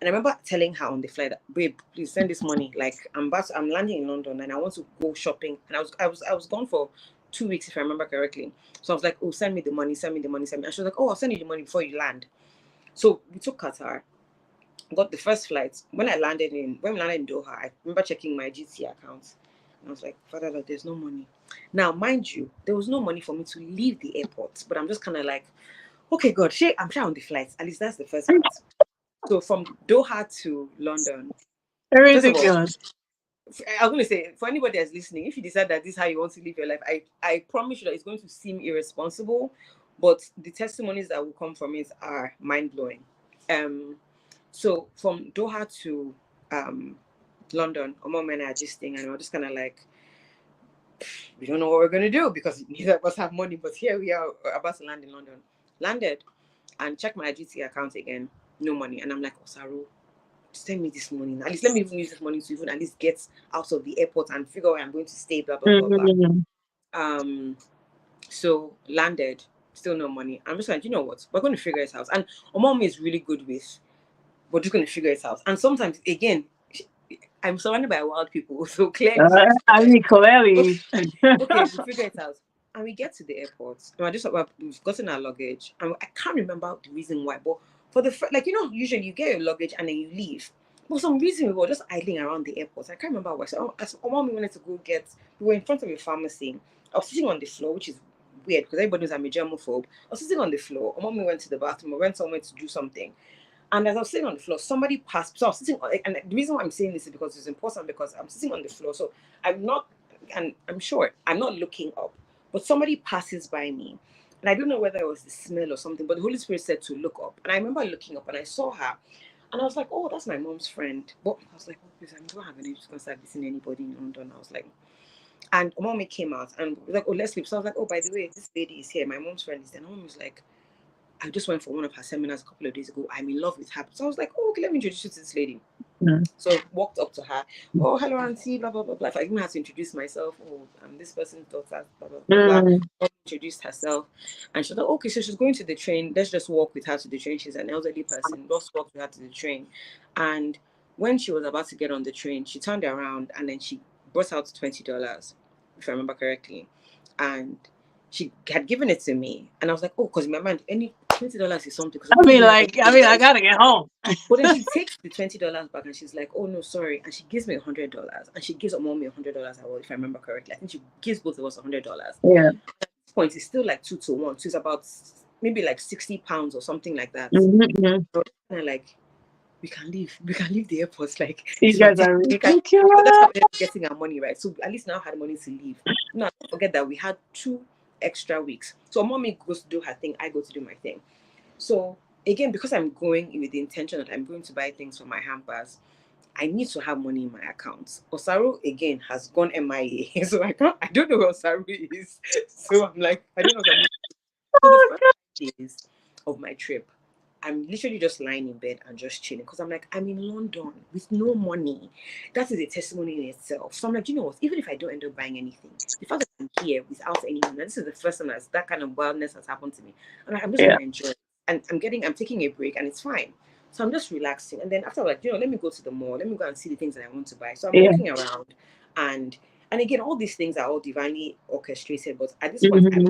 And I remember telling her on the flight, babe, please send this money. Like I'm landing in London and I want to go shopping. And I was gone for 2 weeks, if I remember correctly. So I was like, oh, send me the money. And she was like, oh, I'll send you the money before you land. So we took Qatar, got the first flight. When we landed in Doha, I remember checking my GT account. And I was like, Father, Lord, there's no money. Now, mind you, there was no money for me to leave the airport. But I'm just kind of like, okay, God, I'm sure on the flight. At least that's the first part. So from Doha to London, first of all, Ridiculous. I was going to say, for anybody that's listening, if you decide that this is how you want to live your life, I promise you that it's going to seem irresponsible, but the testimonies that will come from it are mind-blowing. So from Doha to London, Omar and I are just and we're just kind of like, we don't know what we're going to do because neither of us have money, but here we are about to land in London. Landed and checked my GT account again, no money. And I'm like, Osaru, send me this money. At least let me even use this money to even at least get out of the airport and figure out where I'm going to stay, blah, blah, blah, blah. So landed, still no money. I'm just like, you know what? We're going to figure it out. And Omami is really good with, we're just going to figure it out. And sometimes, again, I'm surrounded by wild people, so clearly. Clearly. Okay, we figure it out. And we get to the airport. And we've gotten our luggage. And I can't remember the reason why, but for the usually you get your luggage and then you leave. For some reason, we were just idling around the airport. I can't remember why. So Mommy wanted to go we were in front of a pharmacy. I was sitting on the floor, which is weird because everybody knows I'm a germaphobe. I was sitting on the floor. Mommy went to the bathroom. I went somewhere to do something. And as I was sitting on the floor, somebody passed. So I was sitting and the reason why I'm saying this is because it's important, because I'm sitting on the floor. So I'm not, and I'm sure I'm not looking up, but somebody passes by me. And I don't know whether it was the smell or something, but the Holy Spirit said to look up. And I remember looking up and I saw her. And I was like, oh, that's my mom's friend. But I was like, oh, please, I don't have any just gonna start visiting anybody in London. I was like, and mommy came out and was like, oh, let's sleep. So I was like, oh, by the way, this lady is here. My mom's friend is there. And mom was like, I just went for one of her seminars a couple of days ago. I'm in love with her. So I was like, oh, okay, let me introduce you to this lady. So I walked up to her. Oh, hello, auntie, blah, blah, blah, blah. I even had to introduce myself. Oh, I'm this person's daughter, blah, blah, blah, blah. Introduced herself. And she was like, okay, so she's going to the train. Let's just walk with her to the train. She's an elderly person. Let's walk with her to the train. And when she was about to get on the train, she turned around and then she brought out $20, if I remember correctly. And she had given it to me. And I was like, oh, because in my mind, any $20 is something. I gotta get home. But then she takes the $20 back and she's like, oh no, sorry. And she gives me $100. And she gives Mommy $100 if I remember correctly. I think she gives both of us $100. Yeah. At this point, it's still like 2 to 1. So it's about maybe like £60 or something like that. So kind of like, we can leave the airport. Like, you guys are ridiculous. So that's how we're getting our money, right? So at least now I had money to leave. Now, don't forget that we had 2 extra weeks. So Mommy goes to do her thing, I go to do my thing. So again, because I'm going with the intention that I'm going to buy things for my hampers, I need to have money in my account. Osaru again has gone MIA, so I don't know where Osaru is. So I'm like, I don't know what I'm doing. So the Oh, first days of my trip, I'm literally just lying in bed and just chilling because I'm like, I'm in London with no money. That is a testimony in itself. So I'm like, you know what? Even if I don't end up buying anything, the fact that I'm here without any money, this is the first time that kind of wildness has happened to me. I'm like, I'm just yeah. gonna enjoy it. And I'm taking a break and it's fine. So I'm just relaxing. And then after, like, you know, let me go to the mall, let me go and see the things that I want to buy. So I'm Yeah. walking around and again, all these things are all divinely orchestrated. But at this point, Mm-hmm.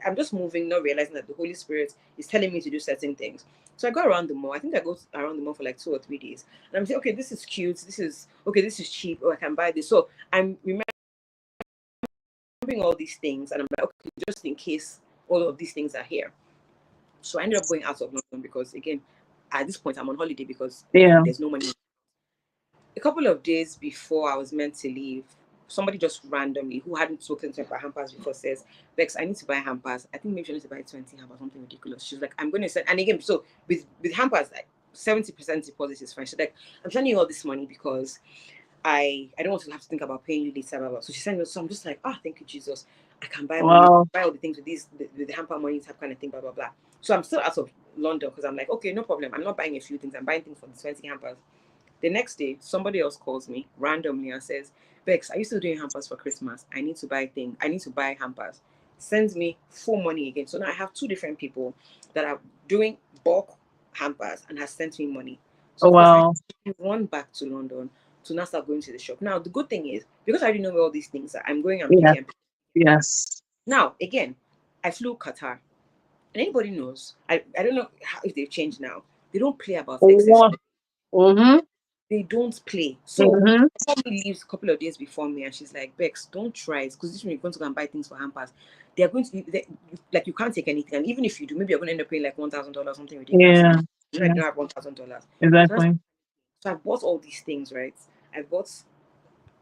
I'm just moving, not realizing that the Holy Spirit is telling me to do certain things. So I go around the mall. I think I go around the mall for like 2 or 3 days, and I'm saying, okay, this is cute. This is okay. This is cheap. Oh, I can buy this. So I'm remembering all these things, and I'm like, okay, just in case all of these things are here. So I ended up going out of London because, again, at this point, I'm on holiday because Yeah. there's no money. A couple of days before I was meant to leave, somebody just randomly, who hadn't spoken to me about hampers before, says, Bex, I need to buy hampers. I think maybe I need to buy 20 hampers, something ridiculous. She's like, I'm going to send, and again, so with hampers, like 70% deposit is fine. She's like, I'm sending you all this money because I don't want to have to think about paying you later. Blah, blah. So she sent me, so I'm just like, thank you, Jesus. I can buy money, Wow. buy all the things with with the hamper money type kind of thing, blah, blah, blah. So I'm still out of London because I'm like, okay, no problem. I'm not buying a few things. I'm buying things for the 20 hampers. The next day, somebody else calls me randomly and says, Bex, are you still doing hampers for Christmas? I need to buy things. I need to buy hampers. Sends me full money again. So now I have two different people that are doing bulk hampers and has sent me money. So Oh, of course I wow. run back to London to now start going to the shop. Now the good thing is, because I already know where all these things are, I'm going and Yeah. picking. Yes. Now again, I flew Qatar. And anybody knows, I don't know if they've changed now. They don't play about excess. Oh, mm-hmm. They don't play. So Mm-hmm. somebody leaves a couple of days before me and she's like, Bex, don't try it because this when you're going to go and buy things for hampers, they are going to like you can't take anything. And even if you do, maybe you're going to end up paying like $1,000, something ridiculous. Yeah. You know, I Yeah. don't have $1,000. Exactly. So I bought all these things, right? I bought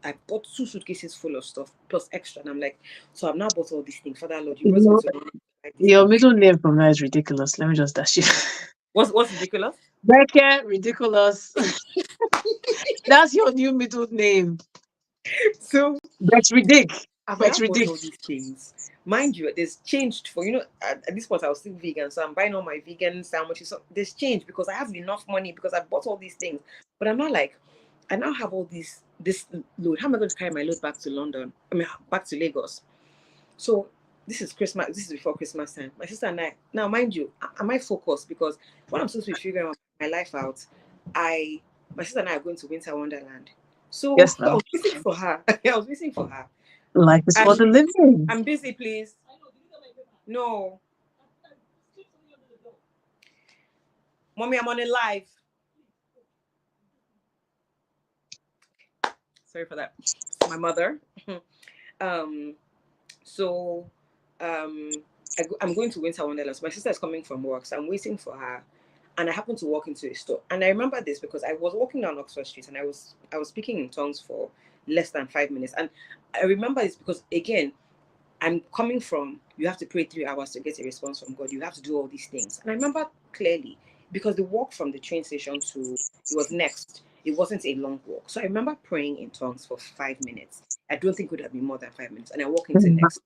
I bought 2 suitcases full of stuff plus extra. And I'm like, so I've now bought all these things. Father Lord, you You brought me know, to like these your things. middle name from now is ridiculous. Let me just dash you. What's ridiculous? Gbeke, ridiculous. That's your new middle name. So Bex Ridic. I've Bex now bought Ridic. all these things. Mind you, there's changed for, at this point I was still vegan. So I'm buying all my vegan sandwiches. So there's change because I have enough money because I bought all these things. But I'm not like, I now have all this load. How am I going to carry my load back to London? I mean, back to Lagos. So this is Christmas. This is before Christmas time. My sister and I, now mind you, am I focused? Because when I'm supposed to be figuring my life out, my sister and I are going to Winter Wonderland. So Yes, I now. was waiting for her. I was waiting for her. Life is for And the living. I'm busy, please. No, mommy, I'm on a live. Sorry for that. It's my mother. um, so I'm going to Winter Wonderland. So my sister is coming from work, so I'm waiting for her. And I happened to walk into a store. And I remember this because I was walking down Oxford Street and I was speaking in tongues for less than 5 minutes. And I remember this because again, I'm coming from, you have to pray 3 hours to get a response from God. You have to do all these things. And I remember clearly because the walk from the train station to, it was next, it wasn't a long walk. So I remember praying in tongues for 5 minutes. I don't think it would have been more than 5 minutes. And I walk into Mhm. next.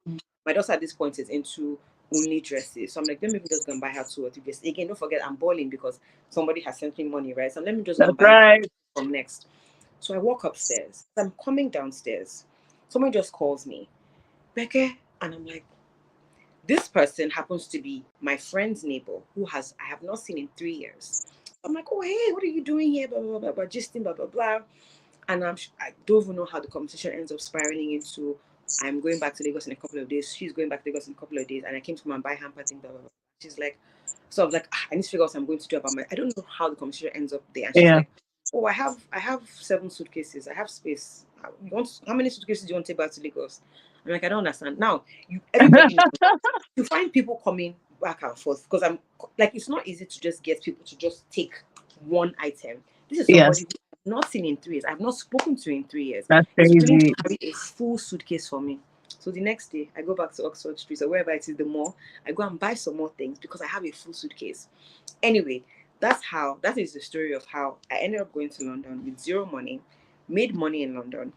My daughter at this point is into only dresses. So I'm like, let me just go and buy her 2 or 3 dresses. Again, don't forget, I'm balling because somebody has sent me money, right? So let me just go That's and buy right. from next. So I walk upstairs. I'm coming downstairs. Someone just calls me, Becca. And I'm like, this person happens to be my friend's neighbor who I have not seen in 3 years. I'm like, oh hey, what are you doing here? Blah blah blah blah, gisting, blah blah blah. And I don't even know how the conversation ends up spiraling into I'm going back to Lagos in a couple of days. She's going back to Lagos in a couple of days, and I came to come and buy hamper thing, blah blah blah. She's like, so I was like, I need to figure out what I'm going to do about my. I don't know how the conversation ends up there. And she's Yeah. like, oh, I have 7 suitcases. I have space. How many suitcases do you want to take back to Lagos? I'm like, I don't understand. Now, everybody knows to find people coming back and forth because I'm like, it's not easy to just get people to just take one item. This is somebody Yes. who I've not seen in 3 years. I've not spoken to in 3 years. That's Is willing to crazy. carry a full suitcase for me. So the next day, I go back to Oxford Street or wherever it is, the mall. I go and buy some more things because I have a full suitcase. Anyway, that is the story of how I ended up going to London with zero money, made money in London,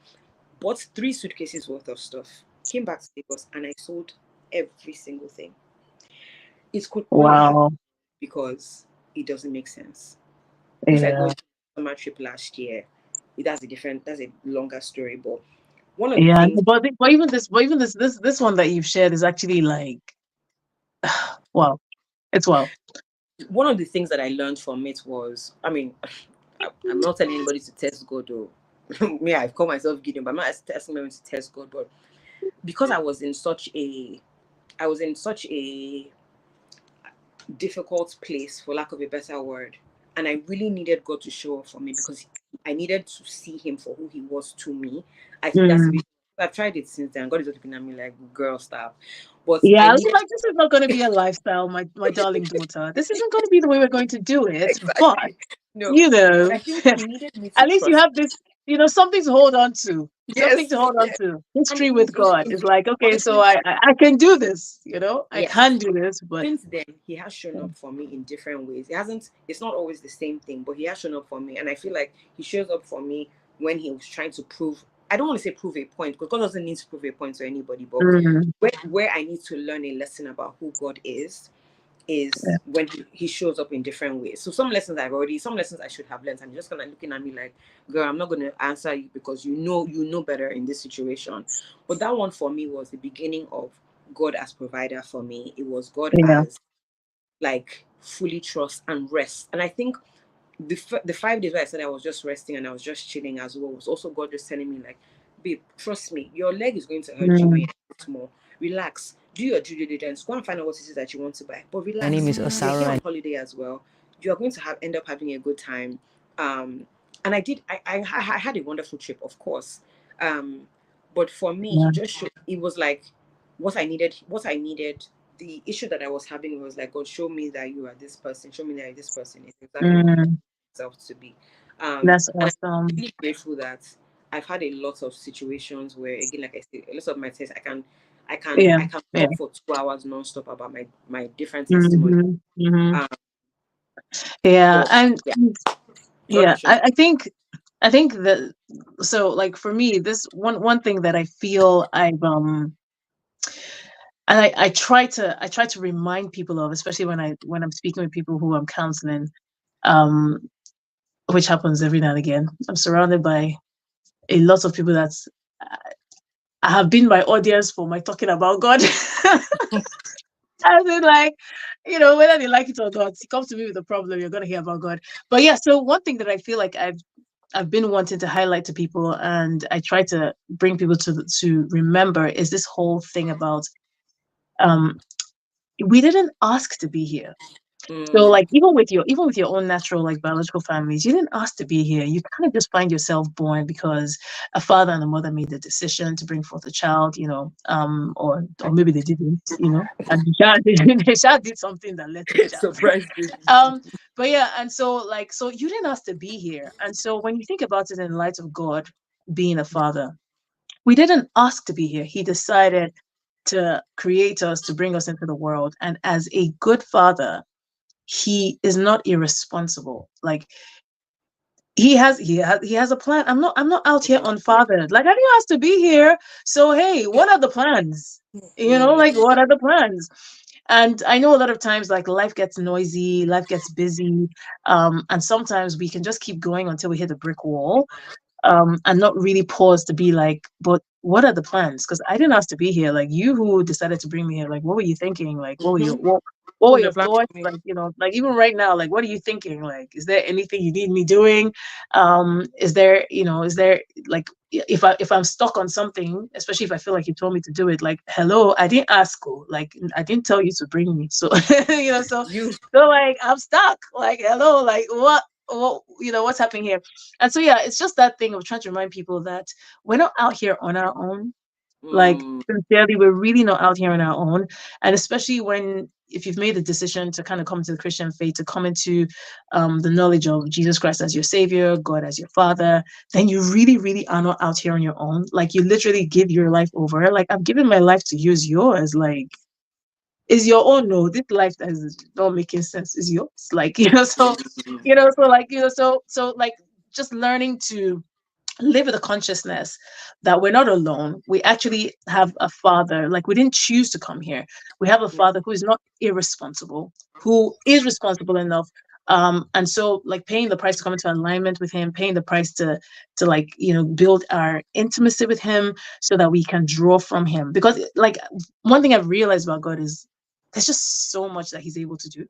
bought 3 suitcases worth of stuff, came back to Lagos, and I sold every single thing. It could only happen Wow. because it doesn't make sense. If I go Yeah. into a summer trip last year, that's a longer story. But one of the Yeah. things But even this one that you've shared is actually like, wow. It's wow. one of the things that I learned from it was, I mean, I'm not telling anybody to test God though. Me, I call myself Gideon, but I'm not asking anyone to test God. But because I was in such a difficult place, for lack of a better word, and I really needed God to show up for me because I needed to see Him for who He was to me. I think that's the Mm. reason. I've tried it since then. God is looking at me like, girl, stop. But Yeah, I I was needed like, this is not going to be a lifestyle, my darling daughter. This isn't going to be the way we're going to do it. But exactly no. you But know, I think He needed me to at least you trust. have this, something to hold on to. Something Yes, to hold on yes. to. And History with God is like, okay, so honestly, I can do this. I yes. can do this. But Since then, He has shown up for me in different ways. He hasn't. It's not always the same thing, but He has shown up for me, and I feel like He shows up for me when He was trying to prove. I don't want to say prove a point because God doesn't need to prove a point to anybody, but mm, where I need to learn a lesson about who God is when he shows up in different ways. So some lessons I should have learned, and you're just kind of looking at me like, girl, I'm not going to answer you because you know better in this situation. But that one for me was the beginning of God as provider for me. It was God yeah, as like fully trust and rest. And I think the 5 days where I said I was just resting and I was just chilling as well was also God just telling me like, babe, trust me, your leg is going to hurt you when mm, you eat more. Relax, do your due diligence, go and find out what it is that you want to buy. But My name relax, is you're here Osara. on holiday as well. You are going to end up having a good time. Um, and I did. I had a wonderful trip, of course. But for me, yeah, he just showed. It was like what I needed. What I needed. The issue that I was having was like, God, show me that you are this person. Show me that you're this person. It's exactly what mm, myself to be. that's And I'm awesome. really grateful that I've had a lot of situations where, again, like I said, a lot of my tests, Yeah, I can yeah, talk for 2 hours nonstop about my different testimony. hmm hmm Um, yeah, but and yeah, yeah, introduction. I think that, so like for me, this one thing that I feel I've and I try to remind people of, especially when I'm speaking with people who I'm counseling, um, which happens every now and again. I'm surrounded by a lot of people that have been my audience for my talking about God. I mean, like, whether they like it or not, you come to me with a problem, you're gonna hear about God. But yeah, so one thing that I feel like I've been wanting to highlight to people, and I try to bring people to remember, is this whole thing about um we didn't ask to be here. So Mm, like even with your own natural like biological families, you didn't ask to be here. You kind of just find yourself born because a father and a mother made the decision to bring forth a child, or maybe they didn't, and the child the child did something that led to the child. surprise baby. um, but yeah, and so you didn't ask to be here. And so when you think about it in light of God being a father, we didn't ask to be here. He decided to create us, to bring us into the world. And as a good father, he is not irresponsible. Like he has a plan. I'm not out here unfathered. Like I didn't ask to be here. So hey, what are the plans? Mm, Like what are the plans? And I know a lot of times like life gets noisy, life gets busy, and sometimes we can just keep going until we hit a brick wall, and not really pause to be like, but what are the plans? Because I didn't ask to be here. Like you who decided to bring me here, like what were you thinking? Like mm-hmm. what were What's the your plan thoughts? for me? Like, like even right now, like what are you thinking? Like, is there anything you need me doing? Is there like if I'm stuck on something, especially if I feel like you told me to do it, like hello, I didn't ask you. Like I didn't tell you to bring me. So so You like I'm stuck. Like hello, like what's happening here? And so yeah, it's just that thing of trying to remind people that we're not out here on our own. Like mm, sincerely, we're really not out here on our own. And especially if you've made the decision to kind of come into the Christian faith, to come into the knowledge of Jesus Christ as your savior, God as your father, then you really, really are not out here on your own. Like you literally give your life over. Like I've given my life to use yours. Like is your own. No, this life that is not making sense is yours. Like, so, so like just learning to live with the consciousness that we're not alone. We actually have a father. Like, we didn't choose to come here. We have a father who is not irresponsible, who is responsible enough. And so, like, paying the price to come into alignment with him, paying the price to like, build our intimacy with him so that we can draw from him. Because, like, one thing I've realized about God is there's just so much that he's able to do,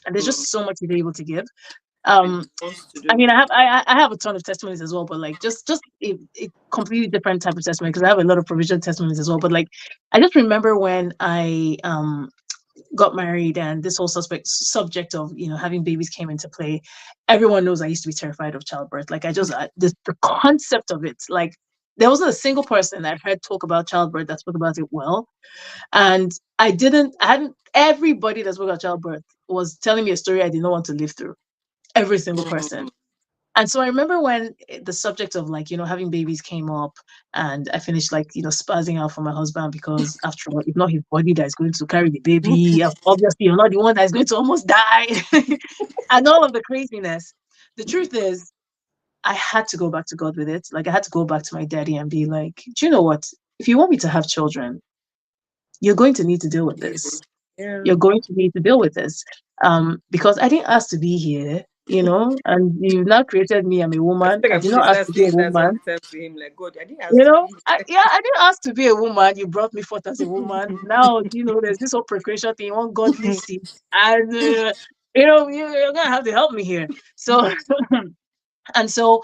and there's just so much he's able to give. And um he wants to I do. mean, I have a ton of testimonies as well, but like just a completely different type of testimony, because I have a lot of provision testimonies as well. But like, I just remember when I got married and this whole subject of having babies came into play. Everyone knows I used to be terrified of childbirth. Like, the concept of it, like, there wasn't a single person I've heard talk about childbirth that spoke about it well. And I hadn't. Everybody that spoke about childbirth was telling me a story I did not want to live through. Every single person. And so I remember when the subject of, like, having babies came up, and I finished, like, spazzing out for my husband, because after all, it's not his body that is going to carry the baby. Obviously, you're not the one that is going to almost die, and all of the craziness. The truth is, I had to go back to God with it. Like, I had to go back to my daddy and be like, do you know what? If you want me to have children, you're going to need to deal with this. Yeah. You're going to need to deal with this. Because I didn't ask to be here, and you've now created me. I'm a I feel woman. like I I'm did going to not ask start to be a saying that all woman. the time to him. Like, God, I didn't ask to be here. I didn't ask to be a woman. You brought me forth as a woman. Now, there's this whole procreation thing, one godly seed. And, you're going to have to help me here. So, and so,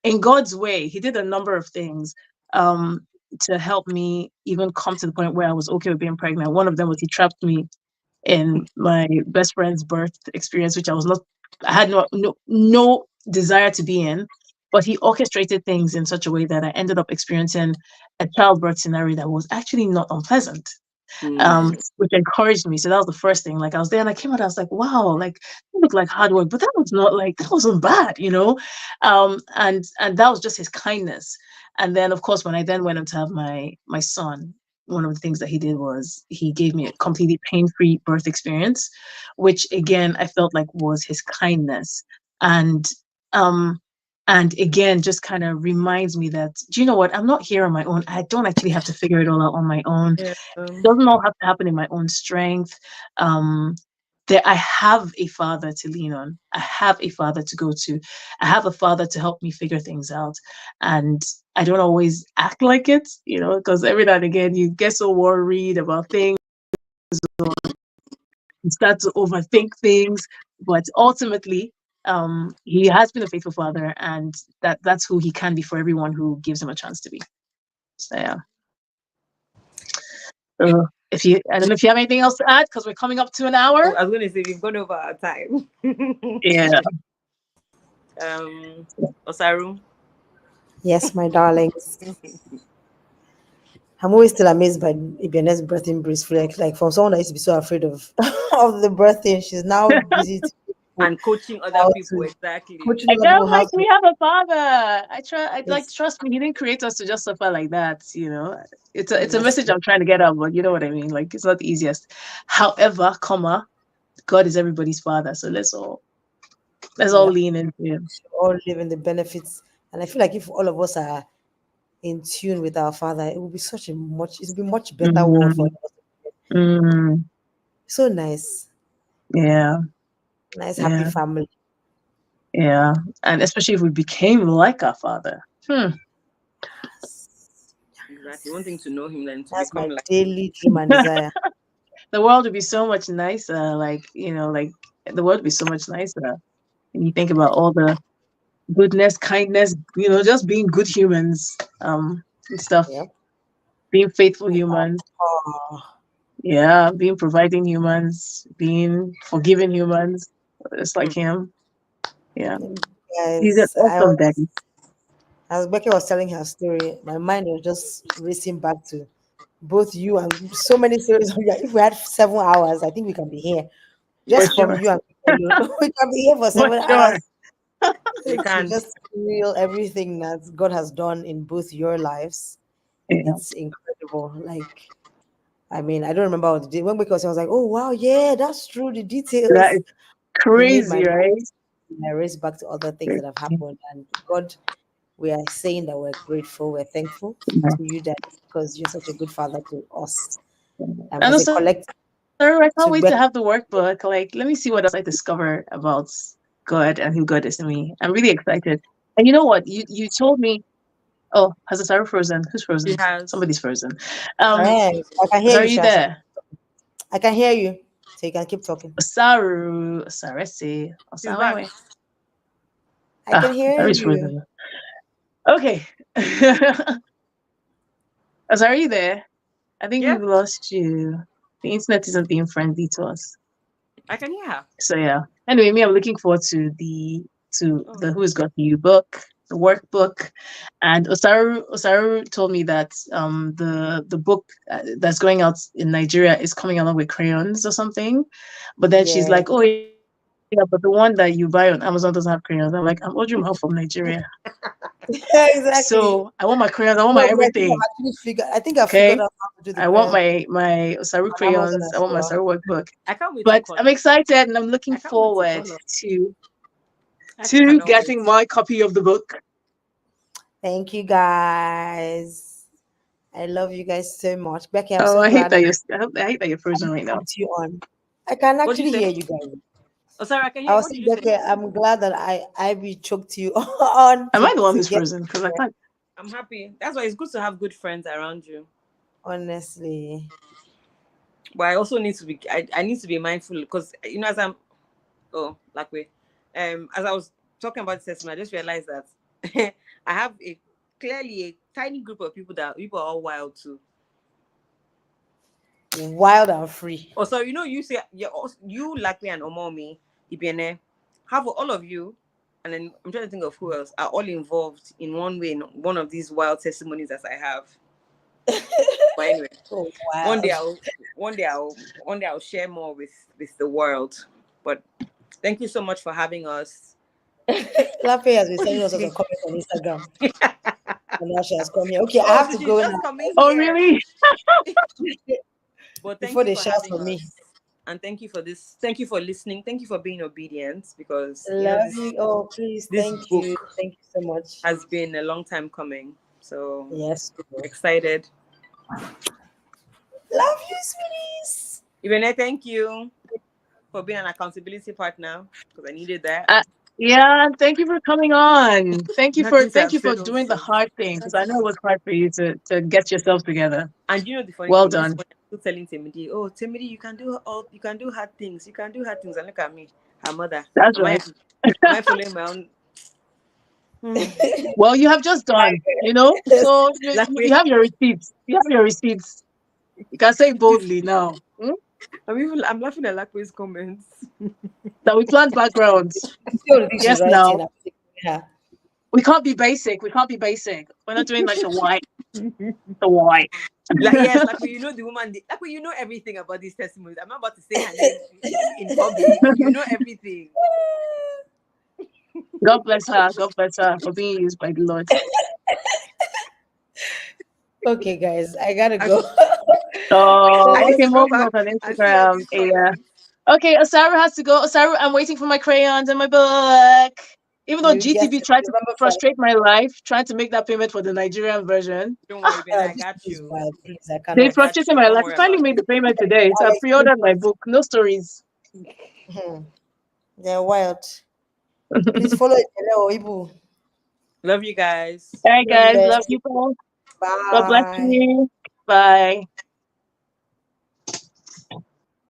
in God's way, he did a number of things to help me even come to the point where I was okay with being pregnant. One of them was he trapped me in my best friend's birth experience, which I had no desire to be in, but he orchestrated things in such a way that I ended up experiencing a childbirth scenario that was actually not unpleasant. Which encouraged me. So that was the first thing. Like, I was there and I came out, I was like, wow, like, it looked like hard work, but that wasn't bad, and that was just his kindness. And then, of course, when I then went on to have my son, one of the things that he did was he gave me a completely pain-free birth experience, which again I felt like was his kindness. And um and again, just kind of reminds me that, do you know what? I'm not here on my own. I don't actually have to figure it all out on my own. Yeah. Doesn't all have to happen in my own strength. Um, I have a father to lean on. I have a father to go to. I have a father to help me figure things out. And I don't always act like it, because every now and again you get so worried about things, you start to overthink things. But ultimately, he has been a faithful father, and that's who he can be for everyone who gives him a chance to be. So yeah. I don't know if you have anything else to add, because we're coming up to an hour. Oh, I was going to say we've gone over our time. Yeah. Osaru. Yes, my darlings. I'm always still amazed by Ibiene's birthing briefly. Like from someone that used to be so afraid of of the birthing, she's now busy to people And coaching other how people, to exactly. coaching I other felt people how like to. we have a father. It's Trust me, he didn't create us to just suffer like that. It's a message honestly, I'm trying to get out, but you know what I mean. Like, it's not the easiest. However, God is everybody's father, so let's all yeah, lean into him. all live in the benefits. And I feel like if all of us are in tune with our Father, it will be it will be much better world for Mm, us. mm, So nice, yeah, nice, happy yeah, family. yeah. And especially if we became like our father. Exactly. One thing to know him, then to That's my become like. daily dream and desire. The world would be so much nicer. Like the world would be so much nicer. And you think about all the goodness, kindness, just being good humans, and stuff, Yep. being faithful humans, Oh, yeah, being providing humans, being forgiving humans, just like him. Yeah, he's an guys, awesome daddy. as Becky was telling her story, my mind was just racing back to both you and so many stories. If we had 7 hours, I think we can be here For just from sure. you and me alone. We can be here for For 7 hours sure. We to can't. just feel everything that God has done in both your lives. Yeah. It's incredible. Like I mean, I don't remember what the details. When because I was like, oh wow, yeah, that's true. The That details. is It made my crazy, right? race back to other things that have happened. And God, we are saying that we're grateful, we're thankful Yeah. to you, that because you're such a good father to us And as a also, collective. I can't To wait to Beck, have the workbook. Like, let me see what else I discover about God and who God is to me. I'm really excited. And you know what? You told me. Oh, has the Saru frozen? Who's She frozen? has. Somebody's frozen. I can hear you, Sorry, you Shas. there? I can hear you, so you can keep talking. Saru, Saresi, She's back. Osawewe. I can hear Saru is you. frozen. Okay. Sorry, you there? I think Yeah, we've lost you. The internet isn't being friendly to us. I can hear her. So yeah. Anyway, me, I'm looking forward to Oh, the Who's Got You book, the workbook, and Osaru told me that the book that's going out in Nigeria is coming along with crayons or something, but then she's Yeah, like, oh yeah, but the one that you buy on Amazon doesn't have crayons. I'm like, I'm ordering them out from Nigeria, exactly. so I want my crayons, I want my No, but I think everything. I've actually figured. I think I figured Okay, out how to do the I want crayons my Osaru on Amazon crayons, I as want my well. Osaru workbook. I can't wait to But I'm color. excited and I'm looking I can't wait to forward color. I actually to cannot wait. getting my copy of the book. Thank you guys. I love you guys so much. Becky, I'm Oh, so I hate glad that I hate that you're I frozen right now. poked you on. I can What did you actually say? hear you guys. Oh, sorry, I can I hear. was What did saying, you say? Becky, I'm glad that I be choked you on Am I the one to who's get frozen? Because I there. can't. I'm happy. That's why it's good to have good friends around you. Honestly. But I also need to be. I need to be mindful because as I'm. Oh, like we. As I was talking about this testimony, I just realized that I have a clearly a tiny group of people that people are all wild too. Wild and free. Oh, so you say you like me and Omomi, Ibiene, have all of you, and then I'm trying to think of who else are all involved in one way in one of these wild testimonies that I have. But anyway, Oh one day wild. I'll one day I'll share more with the world. But thank you so much for having us. Lappy has been What do you sending us say? some comments on Instagram. And now she has come here. Okay, I Oh, have so to she's go just now coming Oh, here. really? But thank before you they for shout having for me. us. And thank you for this. Thank you for listening. Thank you for being obedient because Love you. Oh, please. this Thank you. book Thank you so much. has been a long time coming. So Yes. excited. Love you, sweeties. Ivene, thank you for being an accountability partner because I needed that. Uh, yeah. Thank you for coming on. Nothing to Thank have you for said doing the also. hard thing because I know it was hard for you to get yourself together. And the funny Well thing, this done. one I'm still telling Timothy, oh Timothy, you can do hard things. You can do hard things. And look at me, her mother. That's Am I right. am I following my own Well, you have just done. So like you we have your receipts. You have your receipts. You can say boldly now. I'm laughing at Lakwe's comments. That we plant backgrounds. See all the things she's Yes, writing. now. I'm thinking, yeah. We can't be basic. We can't be basic. We're not doing like the white. The white. Like yes, like you know the woman, like you know everything about these testimonies. I'm not about to say her name in public. You know everything. God bless her. God bless her for being used by the Lord. Okay, guys, I gotta I, go. I Oh, need okay. to go Moving on back on and see all Instagram. these Yeah. comments. Okay, Osaru has to go. Osaru, I'm waiting for my crayons and my book. Even though You get GTB it. tried to Remember, friend. frustrate my life, trying to make that payment for the Nigerian version. Don't worry, Ben. I This got is you. wild. Please, I They I cannot. got frustrated you. my Don't life. We worry finally about made it. the payment today, so I Alex, pre-ordered my book. No stories. they're wild. Please follow Hello Ibu. Love you guys. All right, Love you guys. guys. Love you, Paul. God bless Bye. you. Bye.